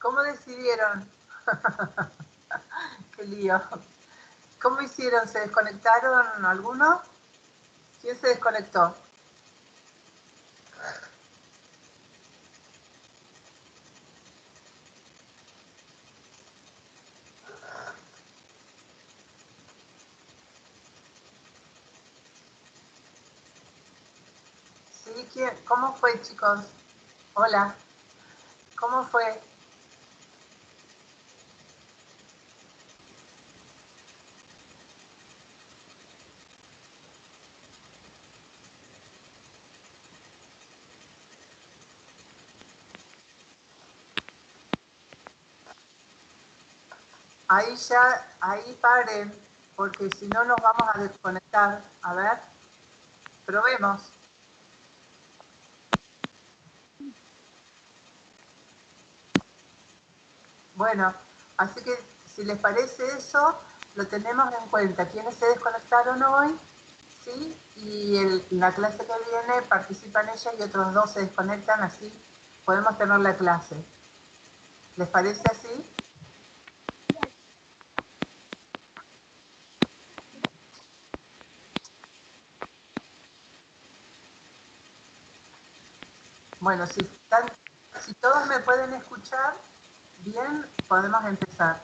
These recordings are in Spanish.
¿Cómo decidieron? Qué lío. ¿Cómo hicieron? ¿Se desconectaron algunos? ¿Quién se desconectó? Sí, ¿quién? ¿Cómo fue, chicos? Hola, ¿cómo fue? Ahí ya, ahí paren, porque si no nos vamos a desconectar. A ver, probemos. Bueno, así que si les parece eso, lo tenemos en cuenta. Quienes se desconectaron hoy, ¿sí? Y la clase que viene participan ellas y otros dos se desconectan, así podemos tener la clase. ¿Les parece así? Bueno, si todos me pueden escuchar, bien, podemos empezar.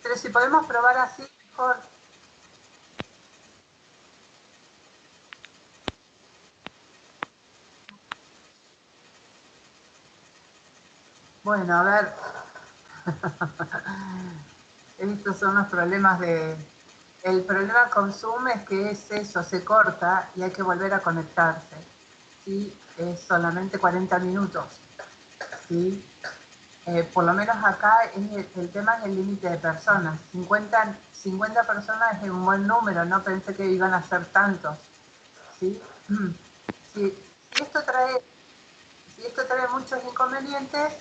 Pero si podemos probar así, mejor. Bueno, a ver. Estos son los problemas de... El problema con Zoom es que es eso, se corta y hay que volver a conectarse. ¿Sí? Es solamente 40 minutos. ¿Sí? Por lo menos acá el tema es el límite de personas. 50 personas es un buen número, no pensé que iban a ser tantos. ¿Sí? Si esto trae muchos inconvenientes,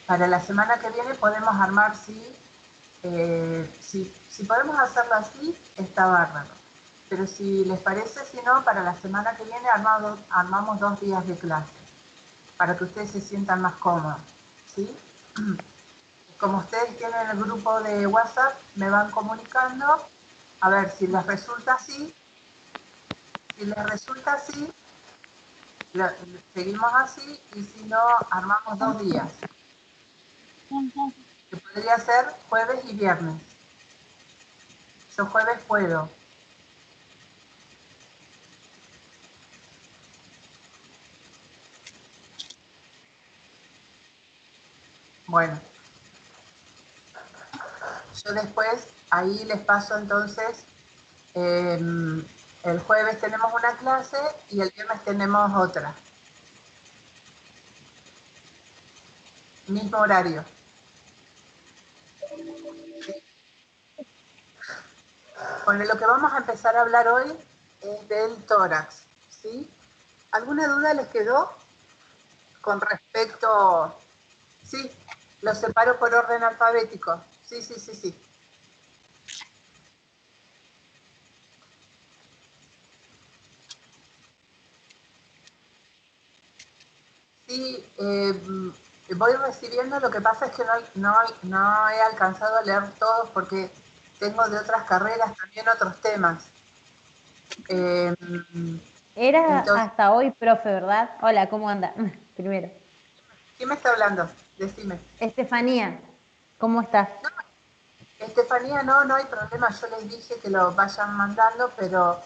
para la semana que viene podemos armar, si podemos hacerlo así, está bárbaro. Pero si les parece, si no, para la semana que viene armamos 2 días de clase, para que ustedes se sientan más cómodos. ¿Sí? Como ustedes tienen el grupo de WhatsApp, me van comunicando, a ver si les resulta así. Si les resulta así, seguimos así, y si no, armamos 2 días. Que podría ser jueves y viernes. Yo jueves puedo. Bueno, yo después ahí les paso entonces, el jueves tenemos una clase y el viernes tenemos otra. Mismo horario. Bueno, lo que vamos a empezar a hablar hoy es del tórax. ¿Sí? ¿Alguna duda les quedó con respecto? Sí, los separo por orden alfabético. Sí, sí, sí, sí. Sí, voy recibiendo, lo que pasa es que no he alcanzado a leer todos porque tengo de otras carreras también otros temas. Eh, Era entonces, hasta hoy, profe, ¿verdad? Hola, ¿cómo anda? Primero. ¿quién me está hablando? Decime. Estefanía, ¿cómo estás? No, Estefanía, no hay problema, yo les dije que lo vayan mandando, pero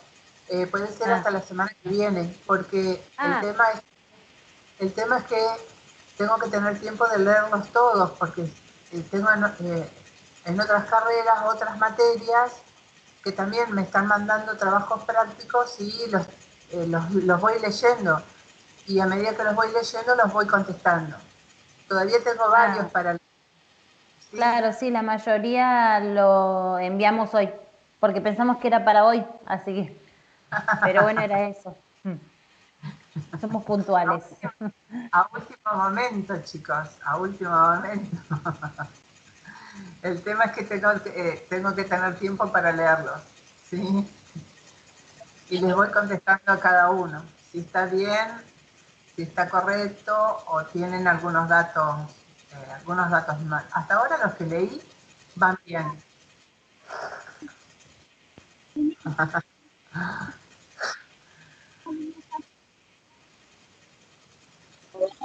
puede ser hasta Ah, la semana que viene, porque ah, el tema es que tengo que tener tiempo de leerlos todos, porque tengo en otras carreras, otras materias, que también me están mandando trabajos prácticos y los voy leyendo. Y a medida que los voy leyendo, los voy contestando. Todavía tengo varios ah, para... ¿Sí? claro, sí, la mayoría lo enviamos hoy, porque pensamos que era para hoy, así que, pero bueno, era eso. Somos A puntuales. último, a último momento, chicos, a último momento. El tema es que tengo que tener tiempo para leerlos. ¿Sí? Y les voy contestando a cada uno, si está bien, si está correcto o tienen algunos datos mal. Hasta ahora los que leí van bien.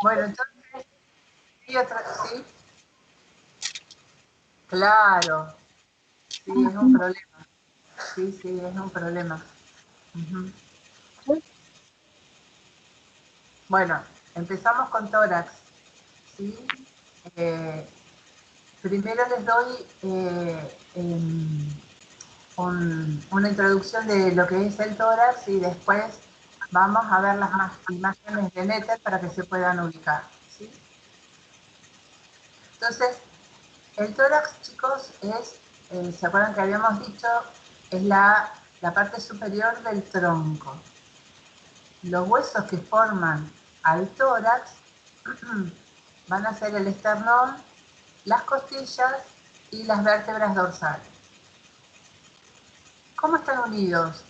Bueno, entonces, sí, claro, sí, es un problema. Sí, sí, es un problema. Ujú. Bueno, empezamos con tórax, ¿sí? Eh, Primero les doy una introducción de lo que es el tórax y después vamos a ver las imágenes de Netter para que se puedan ubicar, ¿sí? Entonces, el tórax, chicos, ¿se acuerdan que habíamos dicho? Es la parte superior del tronco. Los huesos que forman al tórax van a ser el esternón, las costillas y las vértebras dorsales. ¿Cómo están unidos?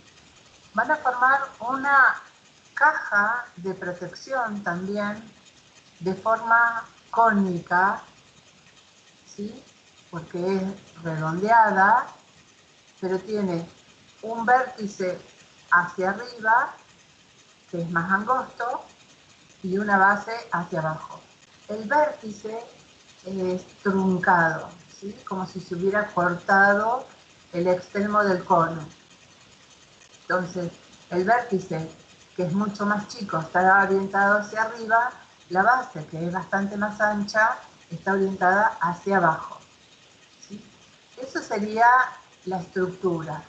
Van a formar una caja de protección también de forma cónica, ¿sí? Porque es redondeada, pero tiene un vértice hacia arriba, que es más angosto, y una base hacia abajo. El vértice es truncado, ¿sí? Como si se hubiera cortado el extremo del cono. Entonces, el vértice, que es mucho más chico, está orientado hacia arriba, la base, que es bastante más ancha, está orientada hacia abajo, ¿sí? Eso sería la estructura.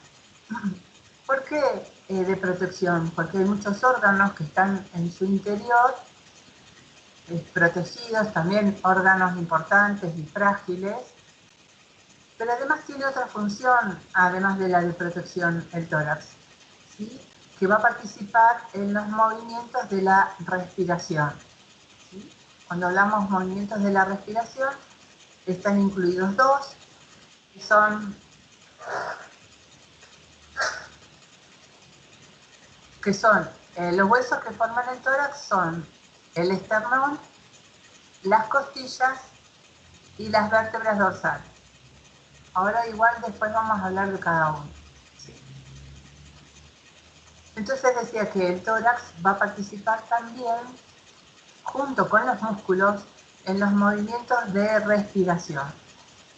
¿Por qué de protección? Porque hay muchos órganos que están en su interior protegidos, también órganos importantes y frágiles, pero además tiene otra función, además de la de protección, el tórax, ¿sí? Que va a participar en los movimientos de la respiración, ¿sí? Cuando hablamos movimientos de la respiración, están incluidos dos, que son los huesos que forman el tórax son el esternón, las costillas y las vértebras dorsales. Ahora igual después vamos a hablar de cada uno, ¿sí? Entonces decía que el tórax va a participar también, junto con los músculos, en los movimientos de respiración.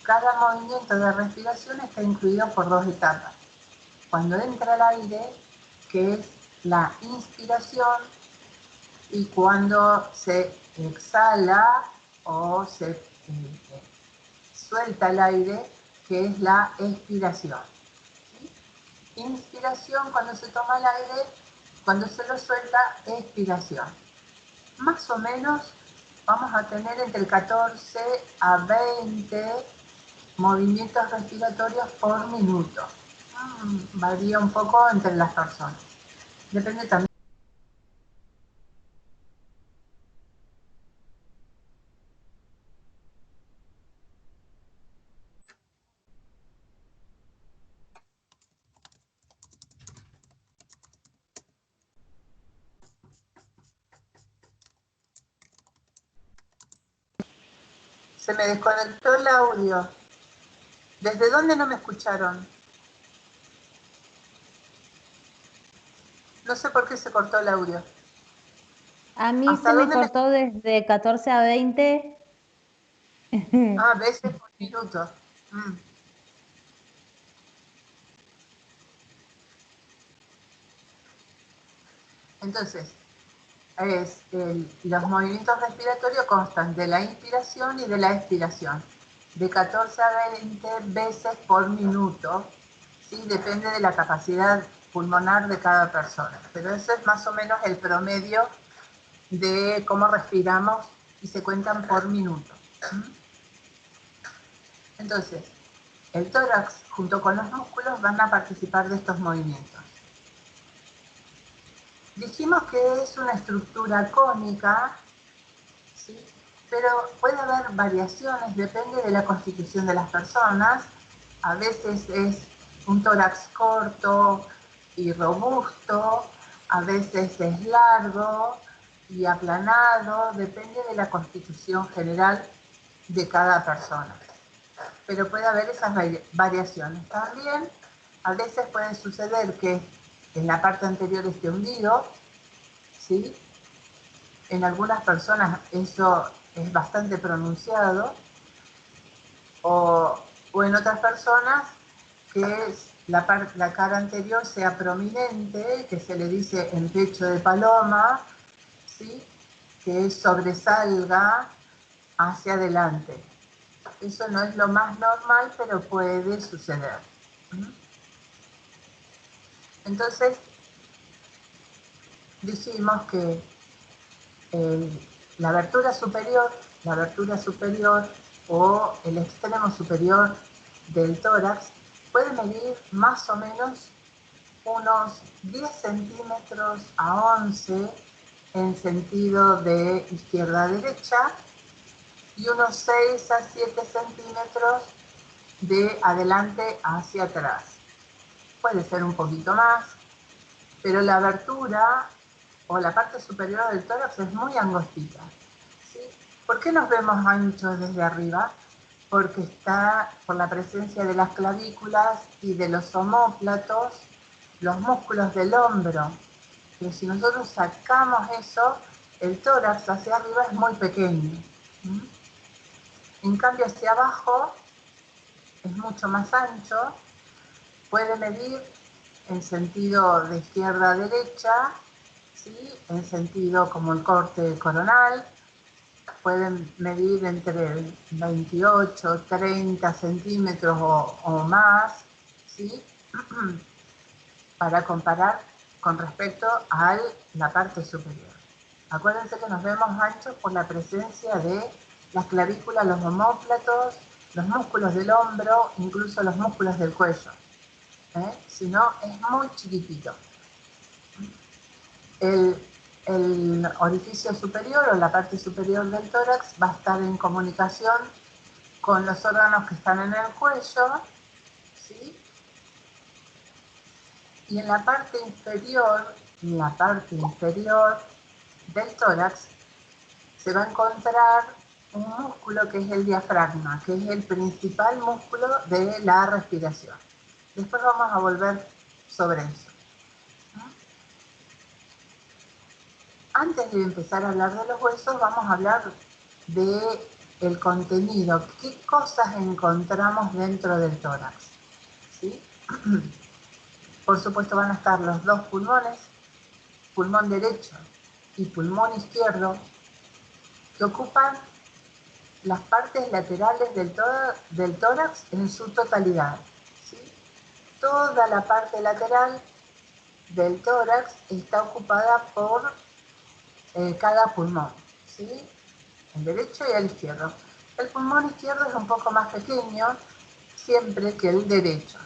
Cada movimiento de respiración está incluido por dos etapas. Cuando entra el aire, que es la inspiración, y cuando se exhala o se suelta el aire, que es la expiración. ¿Sí? Inspiración cuando se toma el aire, cuando se lo suelta, expiración. Más o menos vamos a tener entre 14 a 20 movimientos respiratorios por minuto. Varía un poco entre las personas. Depende también. Se me desconectó el audio. ¿Desde dónde no me escucharon? No sé por qué se cortó el audio. A mí ¿Hasta se me dónde me... cortó desde 14 a 20. Ah, veces por minuto. Mm. Entonces, los movimientos respiratorios constan de la inspiración y de la expiración, de 14 a 20 veces por minuto, ¿sí? Depende de la capacidad pulmonar de cada persona, pero eso es más o menos el promedio de cómo respiramos y se cuentan por minuto. Entonces, el tórax junto con los músculos van a participar de estos movimientos. Dijimos que es una estructura cónica, ¿sí? Pero puede haber variaciones, depende de la constitución de las personas. A veces es un tórax corto, y robusto, a veces es largo y aplanado, depende de la constitución general de cada persona. Pero puede haber esas variaciones. También a veces puede suceder que en la parte anterior esté hundido, ¿sí? En algunas personas eso es bastante pronunciado, o en otras personas que la cara anterior sea prominente, que se le dice en pecho de paloma, ¿sí? Que sobresalga hacia adelante. Eso no es lo más normal, pero puede suceder. Entonces, dijimos que la abertura superior o el extremo superior del tórax puede medir más o menos unos 10 centímetros a 11 en sentido de izquierda a derecha y unos 6 a 7 centímetros de adelante hacia atrás. Puede ser un poquito más, pero la abertura o la parte superior del tórax es muy angostita, ¿sí? ¿Por qué nos vemos anchos desde arriba? Porque está por la presencia de las clavículas y de los omóplatos, los músculos del hombro. Pero si nosotros sacamos eso, el tórax hacia arriba es muy pequeño. En cambio, hacia abajo es mucho más ancho, puede medir en sentido de izquierda a derecha, ¿sí? En sentido como el corte coronal, pueden medir entre 28, 30 centímetros o más, ¿sí? Para comparar con respecto a la parte superior. Acuérdense que nos vemos anchos por la presencia de las clavículas, los omóplatos, los músculos del hombro, incluso los músculos del cuello. Si no, es muy chiquitito. El orificio superior o la parte superior del tórax va a estar en comunicación con los órganos que están en el cuello, ¿sí? Y en la parte inferior del tórax se va a encontrar un músculo que es el diafragma, que es el principal músculo de la respiración. Después vamos a volver sobre eso. Antes de empezar a hablar de los huesos, vamos a hablar del contenido. ¿Qué cosas encontramos dentro del tórax? ¿Sí? Por supuesto van a estar los dos pulmones, pulmón derecho y pulmón izquierdo, que ocupan las partes laterales del tórax en su totalidad. ¿Sí? Toda la parte lateral del tórax está ocupada por cada pulmón, ¿sí? El derecho y el izquierdo. El pulmón izquierdo es un poco más pequeño siempre que el derecho.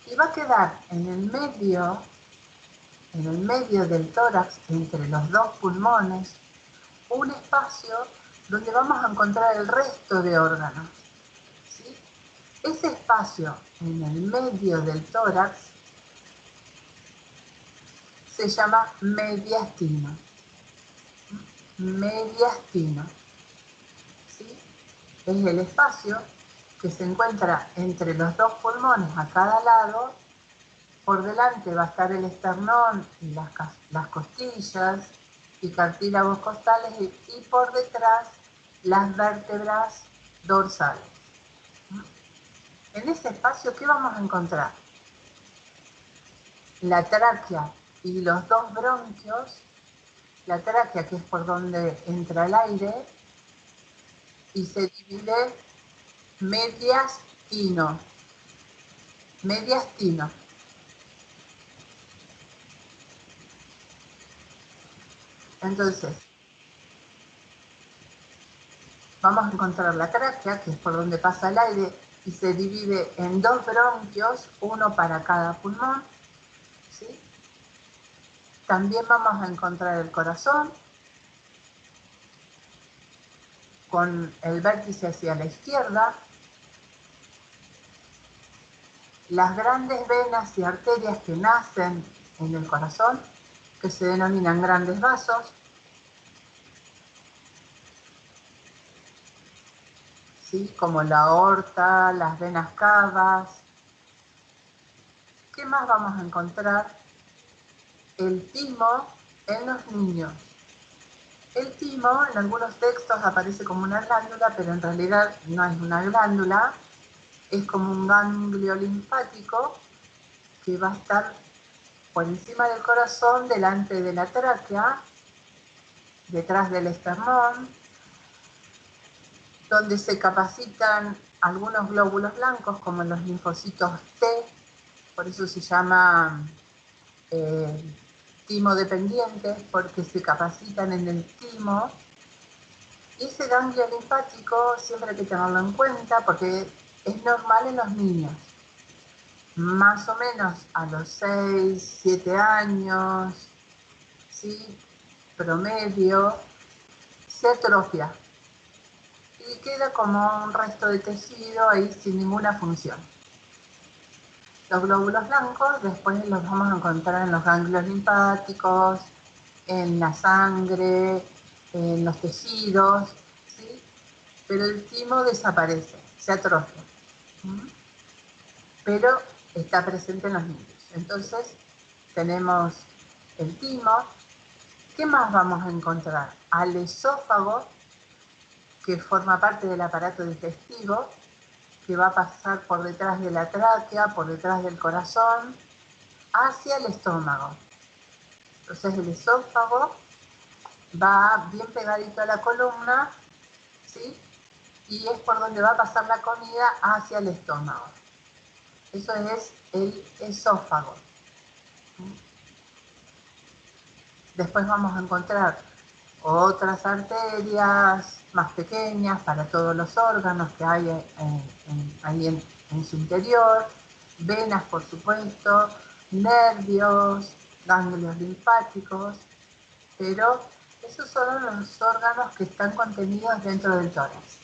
Y va a quedar en el medio del tórax, entre los dos pulmones, un espacio donde vamos a encontrar el resto de órganos, ¿sí? Ese espacio en el medio del tórax se llama mediastino. Mediastino, ¿sí? Es el espacio que se encuentra entre los dos pulmones a cada lado. Por delante va a estar el esternón y las costillas y cartílagos costales, y por detrás las vértebras dorsales. En ese espacio, ¿qué vamos a encontrar? La tráquea y los dos bronquios, la tráquea, que es por donde entra el aire, y se divide mediastino. Mediastino. Entonces, vamos a encontrar la tráquea, que es por donde pasa el aire, y se divide en dos bronquios, uno para cada pulmón, ¿sí? También vamos a encontrar el corazón, con el vértice hacia la izquierda, las grandes venas y arterias que nacen en el corazón, que se denominan grandes vasos, ¿sí? Como la aorta, las venas cavas. ¿Qué más vamos a encontrar? El timo en los niños. El timo en algunos textos aparece como una glándula, pero en realidad no es una glándula, es como un ganglio linfático que va a estar por encima del corazón, delante de la tráquea, detrás del esternón, donde se capacitan algunos glóbulos blancos como los linfocitos T, por eso se llama timo dependiente, porque se capacitan en el timo. Y ese ganglio linfático siempre hay que tenerlo en cuenta porque es normal en los niños. Más o menos a los 6, 7 años, ¿sí? Promedio, se atrofia y queda como un resto de tejido ahí sin ninguna función. Los glóbulos blancos después los vamos a encontrar en los ganglios linfáticos, en la sangre, en los tejidos, ¿sí? Pero el timo desaparece, se atrofia. Pero está presente en los niños. Entonces, tenemos el timo. ¿Qué más vamos a encontrar? Al esófago, que forma parte del aparato digestivo, que va a pasar por detrás de la tráquea, por detrás del corazón, hacia el estómago. Entonces el esófago va bien pegadito a la columna, ¿sí? Y es por donde va a pasar la comida hacia el estómago. Eso es el esófago. Después vamos a encontrar otras arterias más pequeñas para todos los órganos que hay en su interior, venas por supuesto, nervios, ganglios linfáticos, pero esos son los órganos que están contenidos dentro del tórax.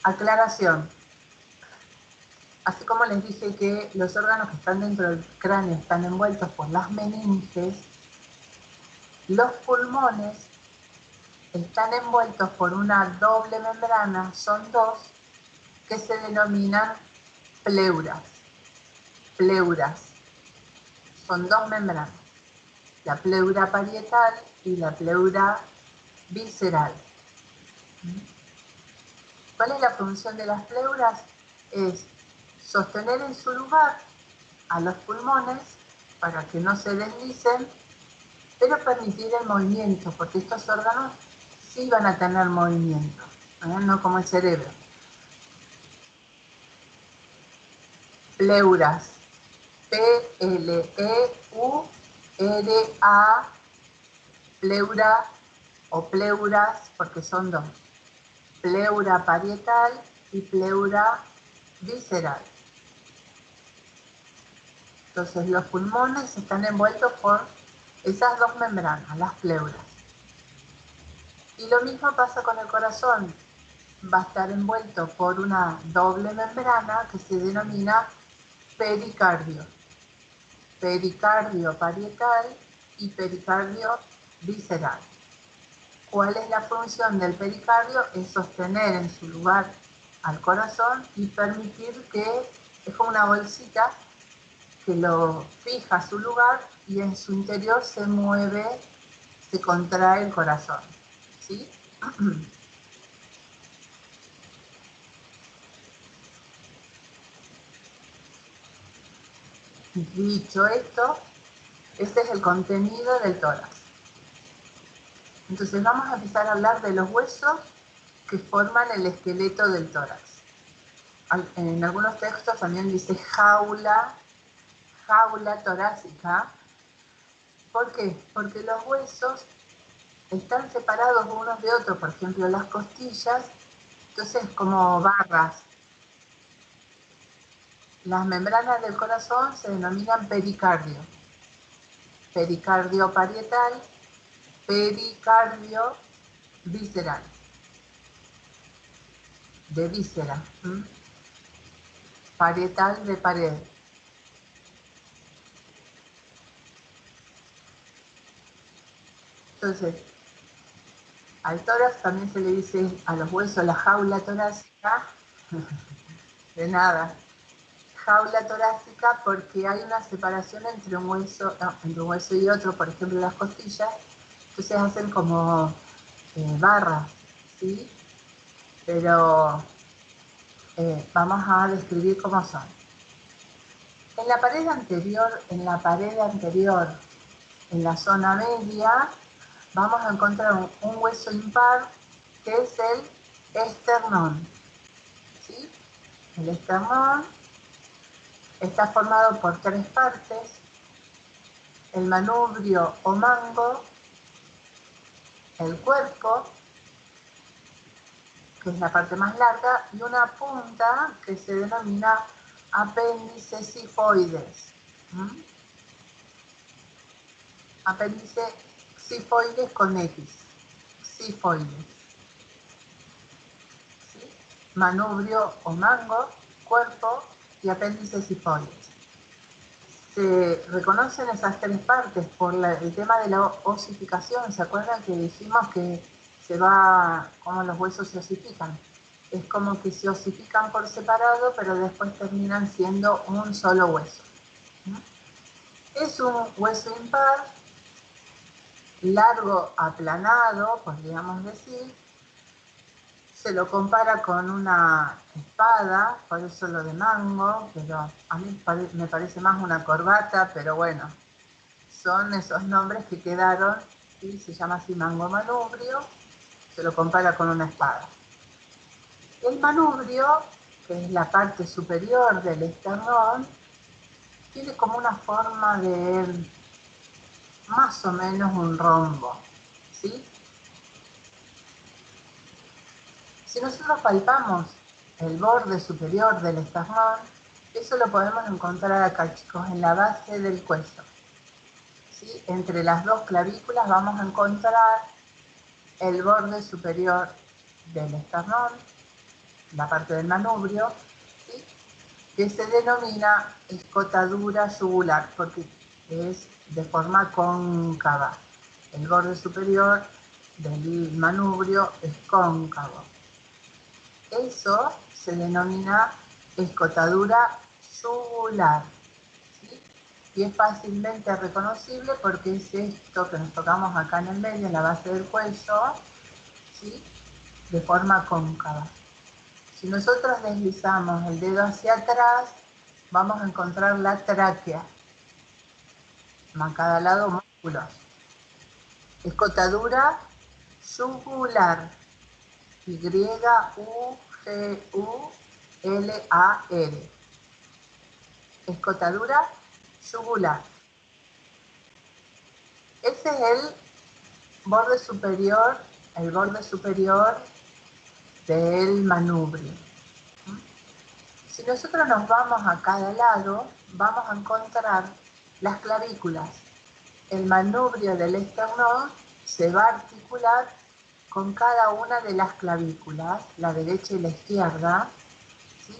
Aclaración, así como les dije que los órganos que están dentro del cráneo están envueltos por las meninges, los pulmones están envueltos por una doble membrana, son dos, que se denominan pleuras. Pleuras. Son dos membranas, la pleura parietal y la pleura visceral. ¿Cuál es la función de las pleuras? Es sostener en su lugar a los pulmones para que no se deslicen, pero permitir el movimiento, porque estos órganos sí van a tener movimiento, no como el cerebro. Pleuras, P-L-E-U-R-A, pleura o pleuras, porque son dos, pleura parietal y pleura visceral. Entonces los pulmones están envueltos por esas dos membranas, las pleuras. Y lo mismo pasa con el corazón, va a estar envuelto por una doble membrana que se denomina pericardio. Pericardio parietal y pericardio visceral. ¿Cuál es la función del pericardio? Es sostener en su lugar al corazón y permitir que, es como una bolsita que lo fija a su lugar y en su interior se mueve, se contrae el corazón, ¿sí? Dicho esto, este es el contenido del tórax. Entonces vamos a empezar a hablar de los huesos que forman el esqueleto del tórax. En algunos textos también dice jaula torácica. ¿Por qué? Porque los huesos están separados unos de otros, por ejemplo las costillas, entonces como barras. Las membranas del corazón se denominan pericardio. Pericardio parietal, pericardio visceral. De víscera. Parietal de pared. Entonces, al tórax también se le dice a los huesos la jaula torácica. De nada. Jaula torácica porque hay una separación entre un hueso, no, entre un hueso y otro, por ejemplo las costillas, entonces hacen como barras, ¿sí? Pero vamos a describir cómo son. En la pared anterior, en la zona media, vamos a encontrar un hueso impar que es el esternón, ¿sí? El esternón está formado por 3 partes: el manubrio o mango, el cuerpo, que es la parte más larga, y una punta que se denomina apéndice sifoides. Apéndice sifoides con X, sifoides. ¿Sí? Manubrio o mango, cuerpo y apéndice sifoides. Se reconocen esas 3 partes por el tema de la osificación. ¿Se acuerdan que dijimos que se va, como los huesos se osifican? Es como que se osifican por separado, pero después terminan siendo un solo hueso. Es un hueso impar, largo, aplanado, podríamos decir. Se lo compara con una espada, por eso lo de mango, pero a mí me parece más una corbata, pero bueno, son esos nombres que quedaron, y se llama así mango manubrio, se lo compara con una espada. El manubrio, que es la parte superior del esternón, tiene como una forma de más o menos un rombo, ¿sí? Si nosotros palpamos el borde superior del esternón, eso lo podemos encontrar acá, chicos, en la base del cuello. ¿Sí? Entre las 2 clavículas vamos a encontrar el borde superior del esternón, la parte del manubrio, ¿sí? Que se denomina escotadura yugular, porque es de forma cóncava. El borde superior del manubrio es cóncavo. Eso se denomina escotadura yugular, ¿sí? Y es fácilmente reconocible porque es esto que nos tocamos acá en el medio, en la base del cuello, ¿sí? De forma cóncava. Si nosotros deslizamos el dedo hacia atrás, vamos a encontrar la tráquea. A cada lado músculos. Escotadura yugular. Y-U-G-U-L-A-R. Escotadura yugular. Ese es el borde superior del manubrio. Si nosotros nos vamos a cada lado, vamos a encontrar las clavículas. El manubrio del esternón se va a articular con cada una de las clavículas, la derecha y la izquierda, ¿sí?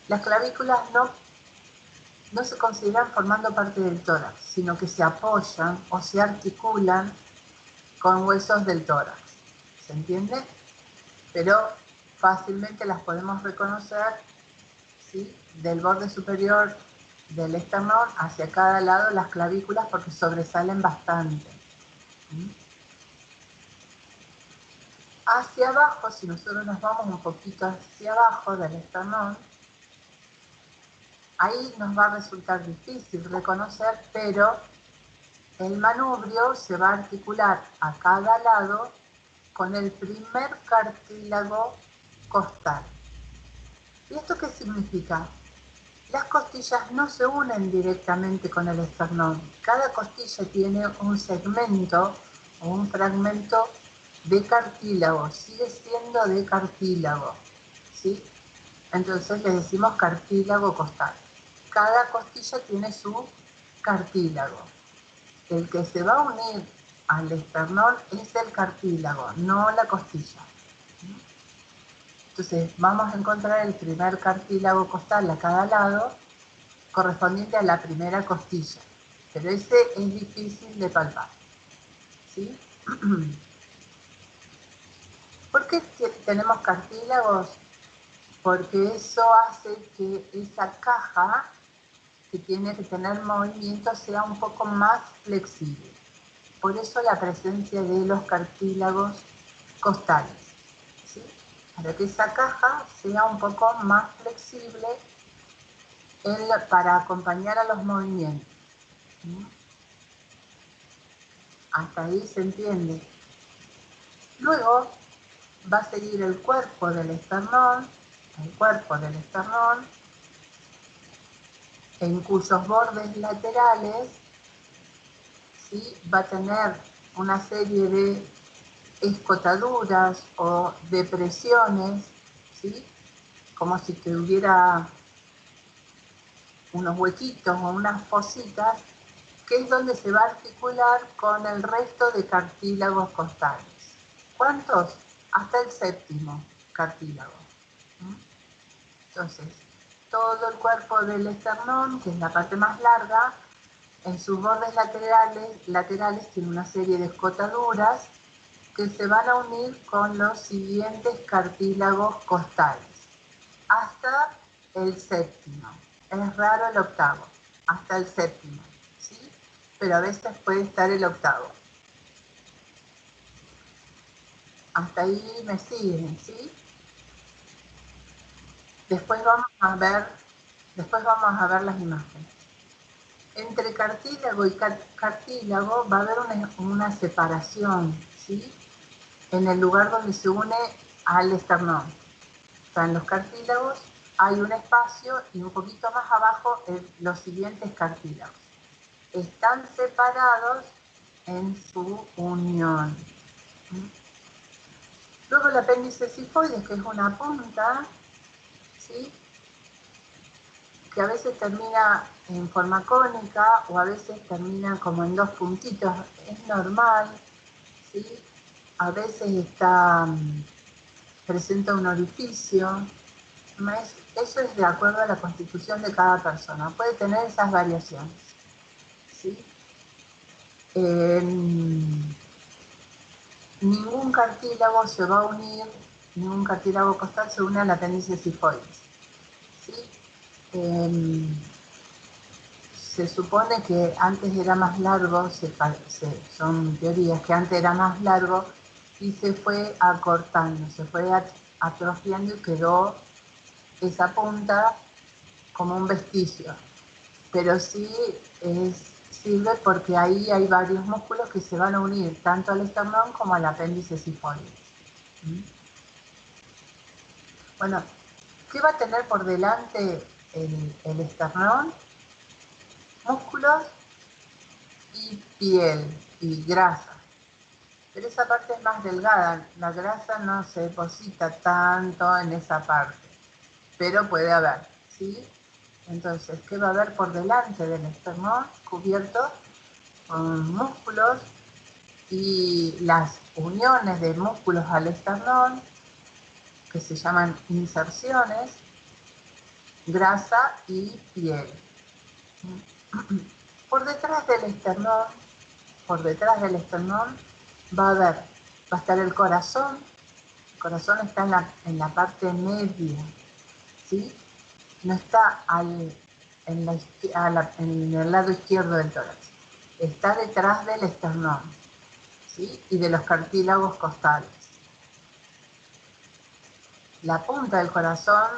Las clavículas no se consideran formando parte del tórax, sino que se apoyan o se articulan con huesos del tórax. ¿Se entiende? Pero fácilmente las podemos reconocer, ¿sí? Del borde superior del esternón hacia cada lado las clavículas porque sobresalen bastante. Hacia abajo, si nosotros nos vamos un poquito hacia abajo del esternón, ahí nos va a resultar difícil reconocer, pero el manubrio se va a articular a cada lado con el primer cartílago costal. ¿Y esto qué significa? Las costillas no se unen directamente con el esternón. Cada costilla tiene un segmento o un fragmento de cartílago, sigue siendo de cartílago, ¿sí? Entonces le decimos cartílago costal. Cada costilla tiene su cartílago. El que se va a unir al esternón es el cartílago, no la costilla. Entonces vamos a encontrar el primer cartílago costal a cada lado, correspondiente a la primera costilla, pero ese es difícil de palpar, ¿sí? ¿Por qué tenemos cartílagos? Porque eso hace que esa caja que tiene que tener movimiento sea un poco más flexible. Por eso la presencia de los cartílagos costales, ¿sí? Para que esa caja sea un poco más flexible para acompañar a los movimientos. ¿Sí? Hasta ahí se entiende. Luego va a seguir el cuerpo del esternón, en cuyos bordes laterales, ¿sí?, va a tener una serie de escotaduras o depresiones, ¿sí?, como si tuviera unos huequitos o unas fositas, que es donde se va a articular con el resto de cartílagos costales. ¿Cuántos? Hasta el séptimo cartílago. Entonces, todo el cuerpo del esternón, que es la parte más larga, en sus bordes laterales tiene una serie de escotaduras que se van a unir con los siguientes cartílagos costales, hasta el séptimo. Es raro el octavo, hasta el séptimo, ¿sí? Pero a veces puede estar el octavo. Hasta ahí me siguen, ¿sí? Después vamos a ver las imágenes. Entre cartílago y cartílago va a haber una separación, ¿sí?, en el lugar donde se une al esternón. O sea, en los cartílagos hay un espacio y un poquito más abajo los siguientes cartílagos. Están separados en su unión. Luego el apéndice cifoides, que es una punta, ¿sí?, que a veces termina en forma cónica o a veces termina como en dos puntitos, es normal, ¿sí? A veces presenta un orificio, eso es de acuerdo a la constitución de cada persona, puede tener esas variaciones, ¿sí? Ningún cartílago se va a unir, ningún cartílago costal se une al apéndice cifoides, ¿sí? Se supone que antes era más largo, son teorías que antes era más largo y se fue acortando, se fue atrofiando y quedó esa punta como un vestigio. Pero sí sirve porque ahí hay varios músculos que se van a unir tanto al esternón como al apéndice cifoides. Bueno, ¿qué va a tener por delante el esternón? Músculos y piel y grasa. Pero esa parte es más delgada, la grasa no se deposita tanto en esa parte, pero puede haber, ¿sí? Entonces, ¿qué va a haber por delante del esternón? Cubierto con músculos y las uniones de músculos al esternón, que se llaman inserciones, grasa y piel. Por detrás del esternón va a estar el corazón. El corazón está en la parte media, ¿sí? No está en el lado izquierdo del tórax. Está detrás del esternón, ¿sí?, y de los cartílagos costales. La punta del corazón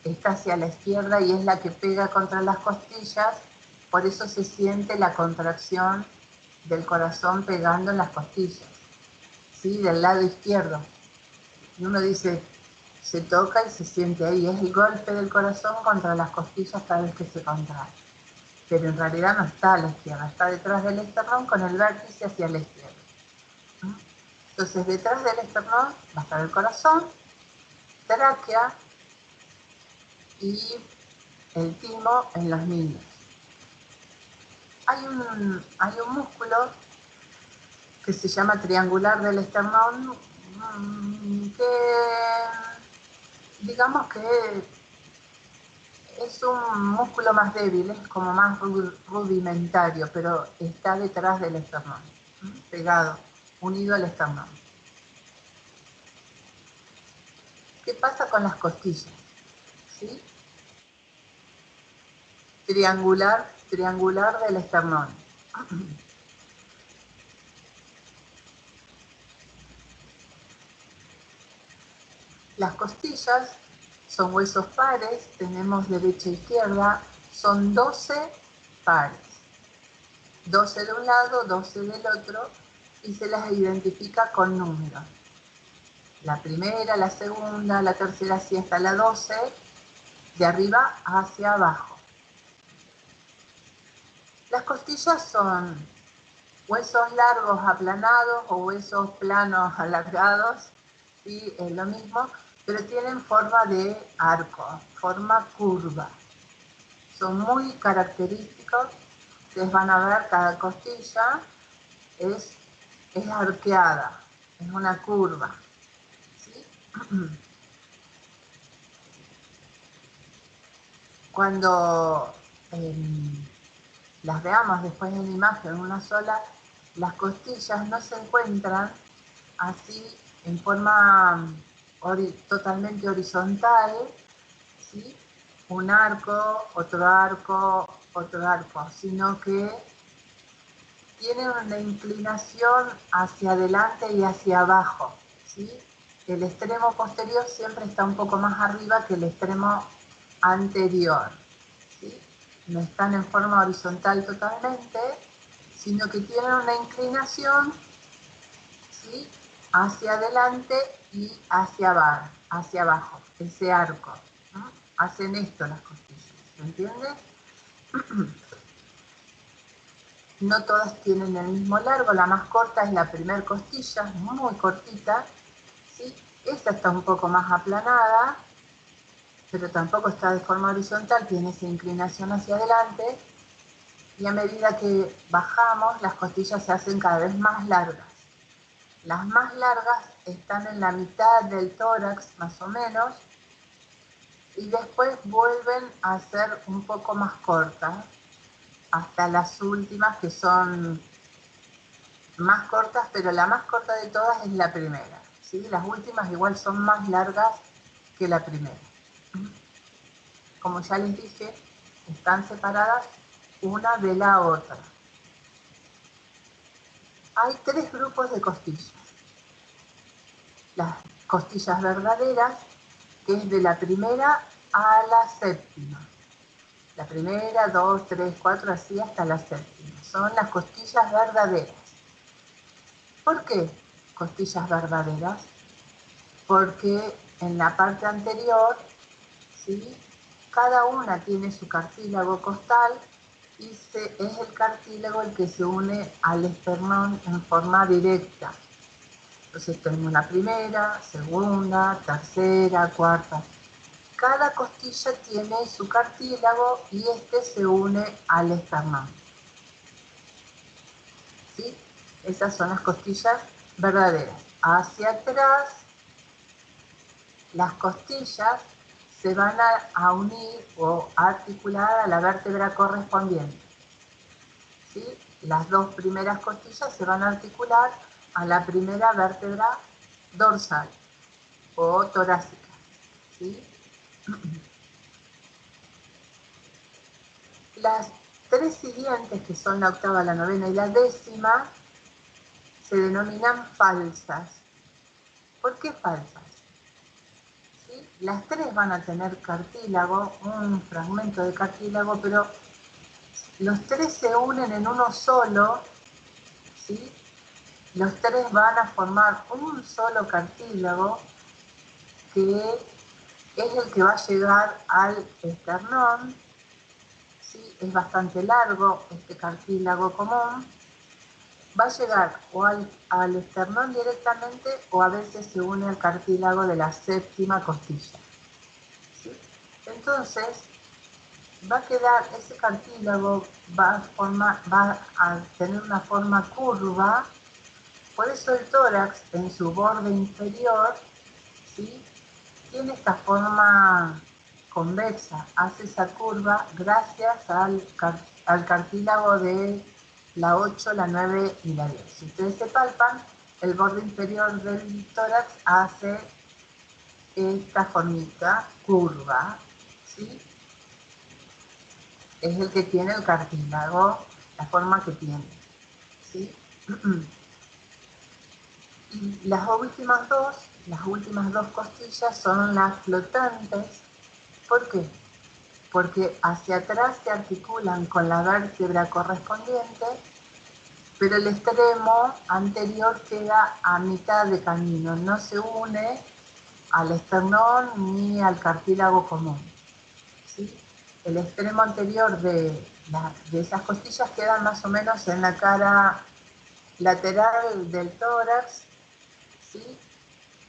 está hacia la izquierda y es la que pega contra las costillas, por eso se siente la contracción del corazón pegando en las costillas, ¿sí?, del lado izquierdo. Y uno dice, se toca y se siente ahí, es el golpe del corazón contra las costillas cada vez que se contrae. Pero en realidad no está a la izquierda, está detrás del esternón con el vértice hacia la izquierda. Entonces, detrás del esternón va a estar el corazón, tráquea y el timo en los niños. Hay un músculo que se llama triangular del esternón, que digamos que es un músculo más débil, es como más rudimentario, pero está detrás del esternón, pegado, unido al esternón. ¿Qué pasa con las costillas? ¿Sí? Triangular del esternón. Las costillas son huesos pares, tenemos derecha e izquierda, son 12 pares. 12 de un lado, 12 del otro, y se las identifica con números. La primera, la segunda, la tercera, así hasta la 12, de arriba hacia abajo. Las costillas son huesos largos aplanados o huesos planos alargados, ¿sí? Es lo mismo, pero tienen forma de arco, forma curva. Son muy característicos. Ustedes van a ver, cada costilla es arqueada, es una curva, ¿sí? Cuando las veamos después en la imagen, una sola, las costillas no se encuentran así en forma totalmente horizontal, ¿sí? Un arco, otro arco, otro arco, sino que tienen una inclinación hacia adelante y hacia abajo, ¿sí? El extremo posterior siempre está un poco más arriba que el extremo anterior, ¿sí? No están en forma horizontal totalmente, sino que tienen una inclinación, ¿sí? Hacia adelante y hacia abajo, ese arco, ¿no? Hacen esto las costillas, ¿se entiende? No todas tienen el mismo largo, la más corta es la primer costilla, muy cortita, ¿sí? Esta está un poco más aplanada, pero tampoco está de forma horizontal, tiene esa inclinación hacia adelante, y a medida que bajamos, las costillas se hacen cada vez más largas. Las más largas están en la mitad del tórax, más o menos, y después vuelven a ser un poco más cortas, hasta las últimas que son más cortas, pero la más corta de todas es la primera, ¿sí? Las últimas igual son más largas que la primera. Como ya les dije, están separadas una de la otra. Hay 3 grupos de costillas. Las costillas verdaderas, que es de la primera a la séptima. La primera, 2, 3, 4, así hasta la séptima. Son las costillas verdaderas. ¿Por qué costillas verdaderas? Porque en la parte anterior, ¿sí? Cada una tiene su cartílago costal y es el cartílago el que se une al esternón en forma directa. Entonces tenemos la primera, segunda, tercera, cuarta. Cada costilla tiene su cartílago y este se une al esternón, ¿sí? Esas son las costillas verdaderas. Hacia atrás, las costillas se van a unir o a articular a la vértebra correspondiente, ¿sí? Las 2 primeras costillas se van a articular a la primera vértebra dorsal o torácica, ¿sí? Las 3 siguientes, que son la octava, la novena y la décima, se denominan falsas. ¿Por qué falsas? ¿Sí? Las 3 van a tener cartílago, un fragmento de cartílago, pero los 3 se unen en uno solo, ¿sí? Los 3 van a formar un solo cartílago que es el que va a llegar al esternón, ¿sí? Es bastante largo este cartílago común. Va a llegar o al esternón directamente o a veces se une al cartílago de la séptima costilla, ¿sí? Entonces, va a quedar, ese cartílago va a tener una forma curva, por eso el tórax en su borde inferior, ¿sí? Tiene esta forma convexa, hace esa curva gracias al cartílago de la 8, la 9 y la 10. Si ustedes se palpan, el borde inferior del tórax hace esta formita curva, ¿sí? Es el que tiene el cartílago, la forma que tiene, ¿sí? Y las últimas dos costillas son las flotantes. ¿Por qué? Porque hacia atrás se articulan con la vértebra correspondiente, pero el extremo anterior queda a mitad de camino, no se une al esternón ni al cartílago común, ¿sí? El extremo anterior de esas costillas queda más o menos en la cara lateral del tórax, ¿sí?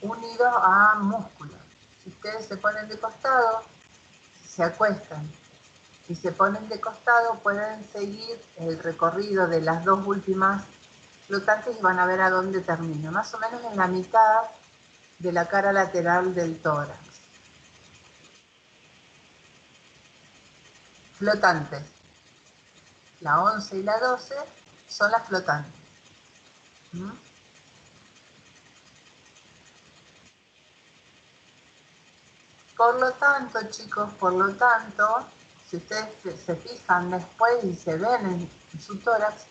Unidos a músculos. Si ustedes se ponen de costado, se acuestan y se ponen de costado, pueden seguir el recorrido de las dos últimas flotantes y van a ver a dónde termina, más o menos en la mitad de la cara lateral del tórax. Flotantes. La 11 y la 12 son las flotantes. ¿Mm? Por lo tanto, chicos, si ustedes se fijan después y se ven en su tórax,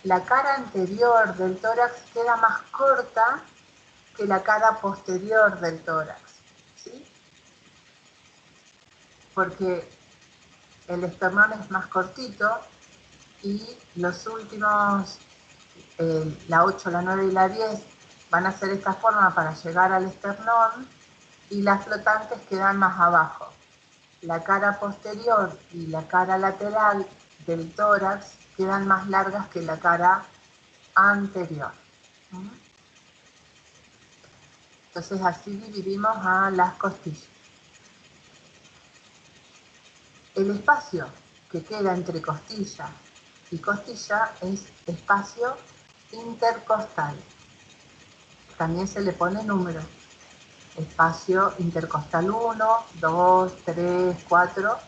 la cara anterior del tórax queda más corta que la cara posterior del tórax, ¿sí? Porque el esternón es más cortito y los últimos, la 8, la 9 y la 10, van a hacer esta forma para llegar al esternón y las flotantes quedan más abajo. La cara posterior y la cara lateral del tórax quedan más largas que la cara anterior. Entonces así dividimos a las costillas. El espacio que queda entre costilla y costilla es espacio intercostal. También se le pone número. Espacio intercostal 1, 2, 3, 4,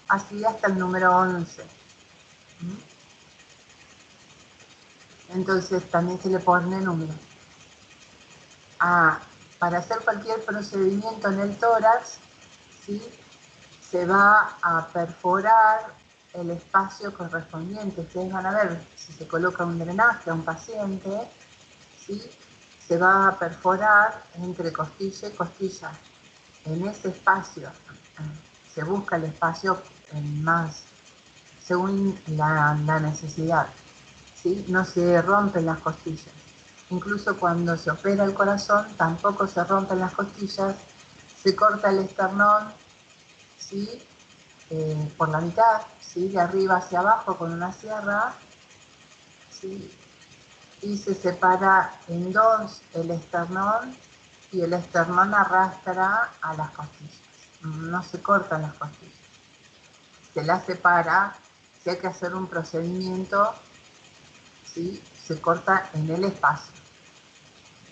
así hasta el número 11. Entonces también se le pone número. Para hacer cualquier procedimiento en el tórax, ¿sí?, se va a perforar el espacio correspondiente. Ustedes van a ver, si se coloca un drenaje a un paciente, ¿sí?, se va a perforar entre costilla y costilla. En ese espacio se busca el espacio más según la necesidad, ¿sí? No se rompen las costillas. Incluso cuando se opera el corazón, tampoco se rompen las costillas, se corta el esternón, ¿sí?, por la mitad, ¿sí?, de arriba hacia abajo con una sierra, ¿sí?, y se separa en dos el esternón y el esternón arrastra a las costillas. No se cortan las costillas, se las separa. Si hay que hacer un procedimiento, ¿sí?, se corta en el espacio.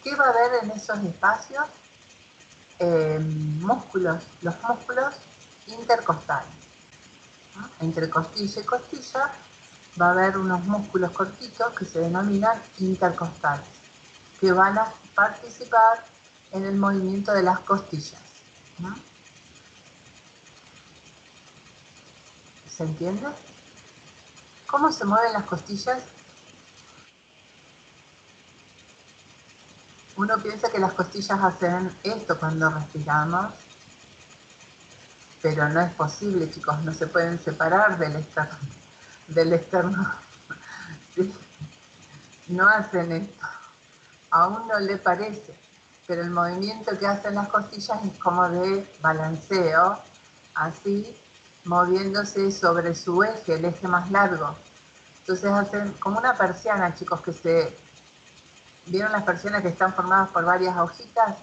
¿Qué va a haber en esos espacios? Músculos, los músculos intercostales, ¿no? Entre costilla y costilla va a haber unos músculos cortitos que se denominan intercostales, que van a participar en el movimiento de las costillas, ¿no? ¿Se entiende? ¿Cómo se mueven las costillas? Uno piensa que las costillas hacen esto cuando respiramos, pero no es posible, chicos, no se pueden separar del externo. ¿Sí? No hacen esto, a uno le parece, pero el movimiento que hacen las costillas es como de balanceo, así, moviéndose sobre su eje, el eje más largo. Entonces hacen como una persiana, chicos, ¿vieron las persianas que están formadas por varias hojitas,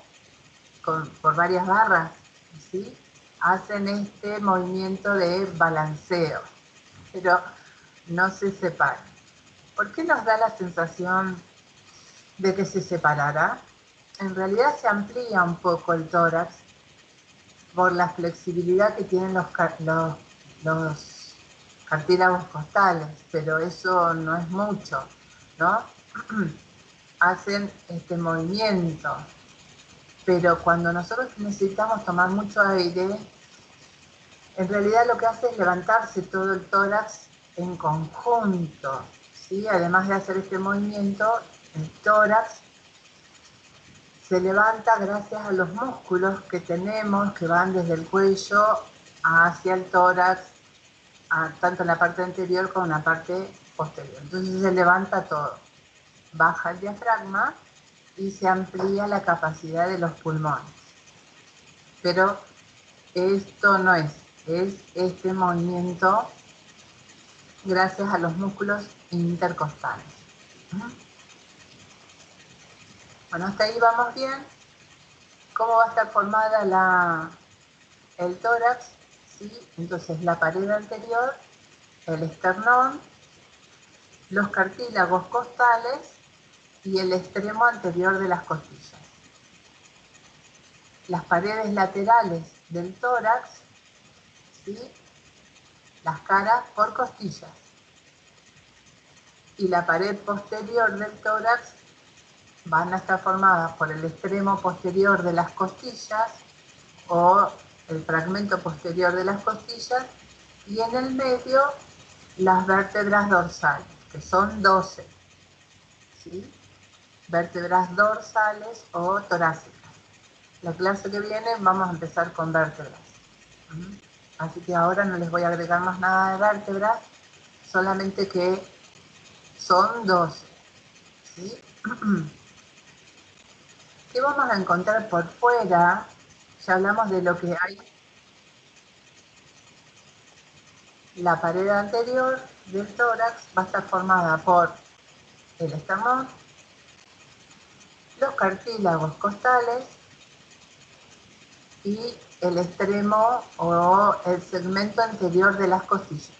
por varias barras? ¿Sí? Hacen este movimiento de balanceo, pero no se separan. ¿Por qué nos da la sensación de que se separara? En realidad se amplía un poco el tórax por la flexibilidad que tienen los cartílagos costales, pero eso no es mucho, ¿no? hacen este movimiento, pero cuando nosotros necesitamos tomar mucho aire, en realidad lo que hace es levantarse todo el tórax en conjunto, ¿sí? Además de hacer este movimiento, el tórax se levanta gracias a los músculos que tenemos que van desde el cuello hacia el tórax, tanto en la parte anterior como en la parte posterior. Entonces se levanta todo, baja el diafragma y se amplía la capacidad de los pulmones. Pero esto no es este movimiento gracias a los músculos intercostales. Bueno, hasta ahí vamos bien. ¿Cómo va a estar formada el tórax? ¿Sí? Entonces la pared anterior, el esternón, los cartílagos costales y el extremo anterior de las costillas. Las paredes laterales del tórax, ¿sí? Las caras por costillas. Y la pared posterior del tórax van a estar formadas por el extremo posterior de las costillas o el fragmento posterior de las costillas y en el medio las vértebras dorsales, que son 12, ¿sí? Vértebras dorsales o torácicas. La clase que viene vamos a empezar con vértebras. Así que ahora no les voy a agregar más nada de vértebras, solamente que son 12, ¿sí? ¿Qué vamos a encontrar por fuera? Ya hablamos de lo que hay. La pared anterior del tórax va a estar formada por el esternón, los cartílagos costales y el extremo o el segmento anterior de las costillas.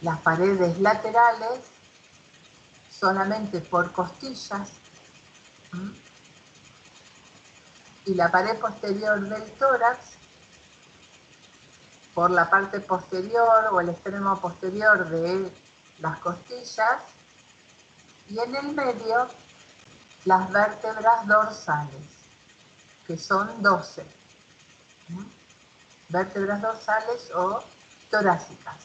Las paredes laterales solamente por costillas y la pared posterior del tórax por la parte posterior o el extremo posterior de las costillas y en el medio las vértebras dorsales, que son 12. Vértebras dorsales o torácicas.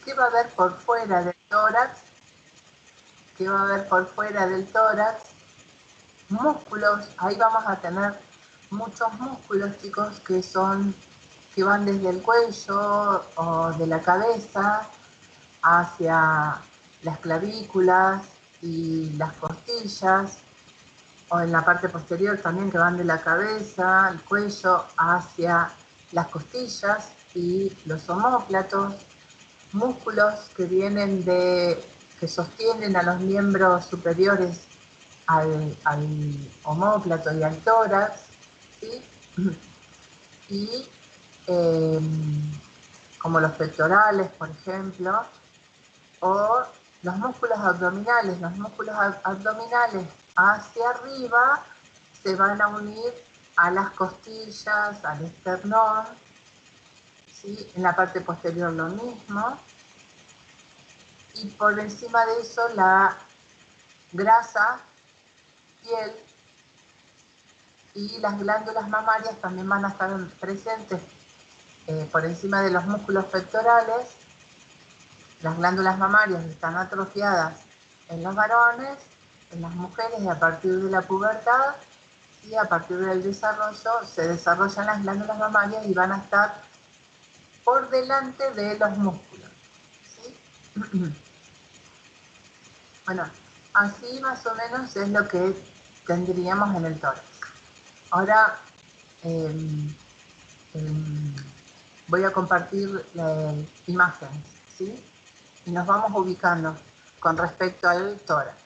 ¿Qué va a haber por fuera del tórax? ¿Qué va a haber por fuera del tórax? Músculos. Ahí vamos a tener muchos músculos, chicos, que van desde el cuello o de la cabeza hacia las clavículas y las costillas, o en la parte posterior también, que van de la cabeza, el cuello, hacia las costillas y los omóplatos, músculos que que sostienen a los miembros superiores al omóplato y al tórax, ¿sí? Y como los pectorales, por ejemplo, o los músculos abdominales. Los músculos abdominales hacia arriba se van a unir a las costillas, al esternón, ¿sí? En la parte posterior lo mismo. Y por encima de eso la grasa, piel y las glándulas mamarias también van a estar presentes por encima de los músculos pectorales. Las glándulas mamarias están atrofiadas en los varones, en las mujeres, y a partir de la pubertad y a partir del desarrollo se desarrollan las glándulas mamarias y van a estar por delante de los músculos, ¿sí? Bueno, así más o menos es lo que tendríamos en el tórax. Ahora voy a compartir imágenes, ¿sí? Y nos vamos ubicando con respecto al tórax.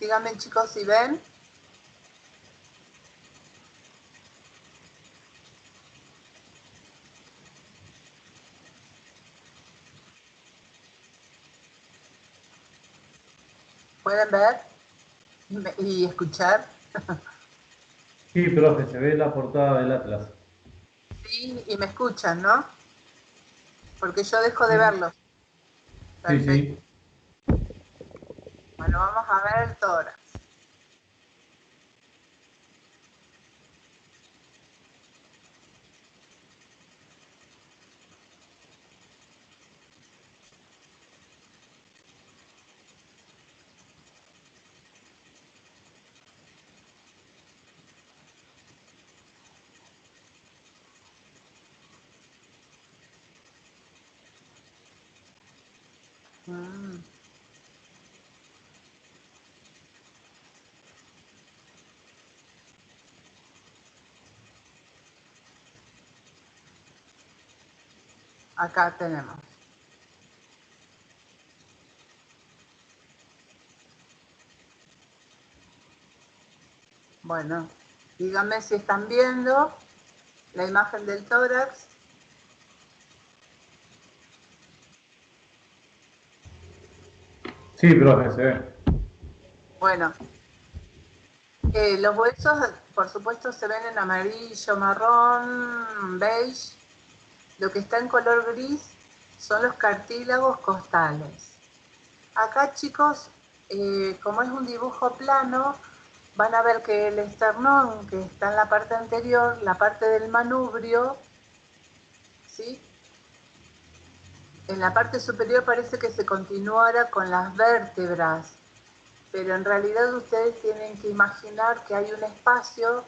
Díganme, chicos, si ven. ¿Pueden ver y escuchar? Sí, profe, se ve la portada del Atlas. Sí, y me escuchan, ¿no? Porque yo dejo de Sí, verlos. sí, Perfecto. sí. Bueno, vamos a ver el tórax. Mm. Acá tenemos. Bueno, díganme si están viendo la imagen del tórax. Sí, profe, se ve. Bueno, los huesos, por supuesto, se ven en amarillo, marrón, beige. Lo que está en color gris son los cartílagos costales. Acá, chicos, como es un dibujo plano, van a ver que el esternón, que está en la parte anterior, la parte del manubrio, ¿sí? En la parte superior parece que se continuara con las vértebras, pero en realidad ustedes tienen que imaginar que hay un espacio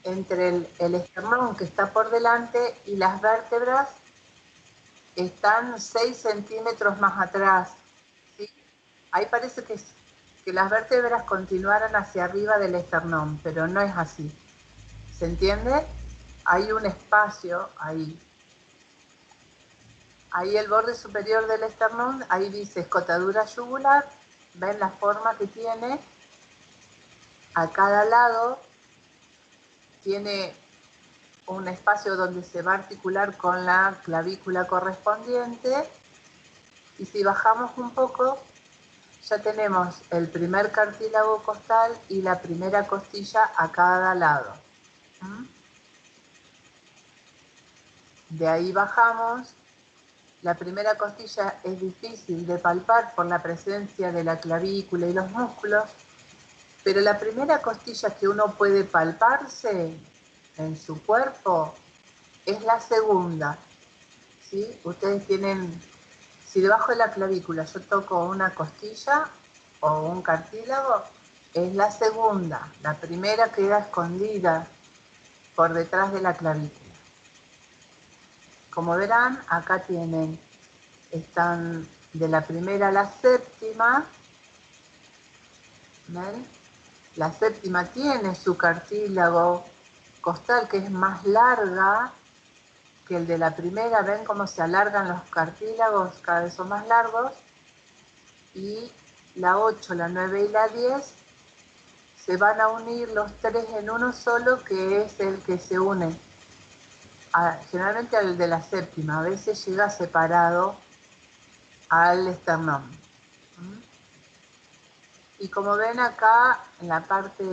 entre el esternón que está por delante y las vértebras están 6 centímetros más atrás, ¿sí? Ahí parece que las vértebras continuaran hacia arriba del esternón, pero no es así. ¿Se entiende? Hay un espacio ahí. Ahí el borde superior del esternón, ahí dice escotadura yugular, ven la forma que tiene. A cada lado tiene un espacio donde se va a articular con la clavícula correspondiente. Y si bajamos un poco, ya tenemos el primer cartílago costal y la primera costilla a cada lado. De ahí bajamos. La primera costilla es difícil de palpar por la presencia de la clavícula y los músculos, pero la primera costilla que uno puede palparse en su cuerpo es la segunda, ¿sí? Ustedes tienen, si debajo de la clavícula yo toco una costilla o un cartílago, es la segunda. La primera queda escondida por detrás de la clavícula. Como verán, acá están de la primera a la séptima. ¿Ven? La séptima tiene su cartílago costal que es más larga que el de la primera. ¿Ven cómo se alargan los cartílagos? Cada vez son más largos. Y la 8, la 9 y la 10 se van a unir los tres en uno solo, que es el que se une generalmente al de la séptima. A veces llega separado al esternón. Y como ven acá, en la parte,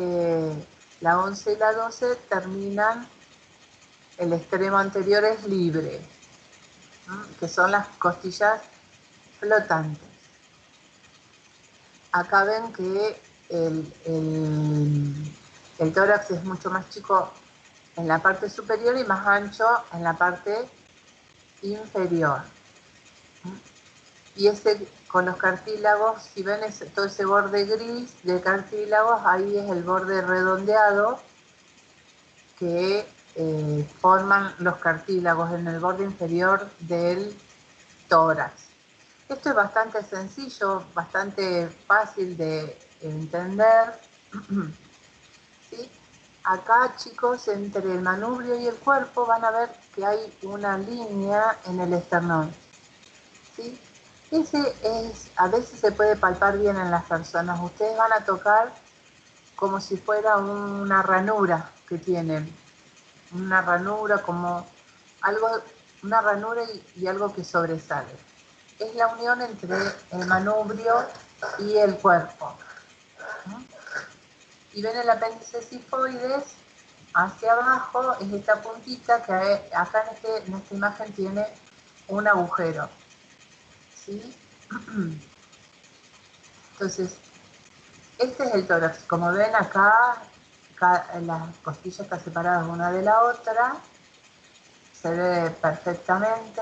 la 11 y la 12 terminan, el extremo anterior es libre, que son las costillas flotantes. Acá ven que el tórax es mucho más chico en la parte superior y más ancho en la parte inferior. Y ese, con los cartílagos, si ven todo ese borde gris de cartílagos, ahí es el borde redondeado que forman los cartílagos en el borde inferior del tórax. Esto es bastante sencillo, bastante fácil de entender. ¿Sí? Acá, chicos, entre el manubrio y el cuerpo van a ver que hay una línea en el esternón. ¿Sí? Ese es, a veces se puede palpar bien en las personas. Ustedes van a tocar como si fuera una ranura que tienen. Una ranura como algo, una ranura y algo que sobresale. Es la unión entre el manubrio y el cuerpo. ¿No? Y ven el apéndice sifoides hacia abajo, es esta puntita que acá en esta imagen tiene un agujero. ¿Sí? Entonces, este es el tórax. Como ven acá, las costillas están separadas una de la otra. Se ve perfectamente.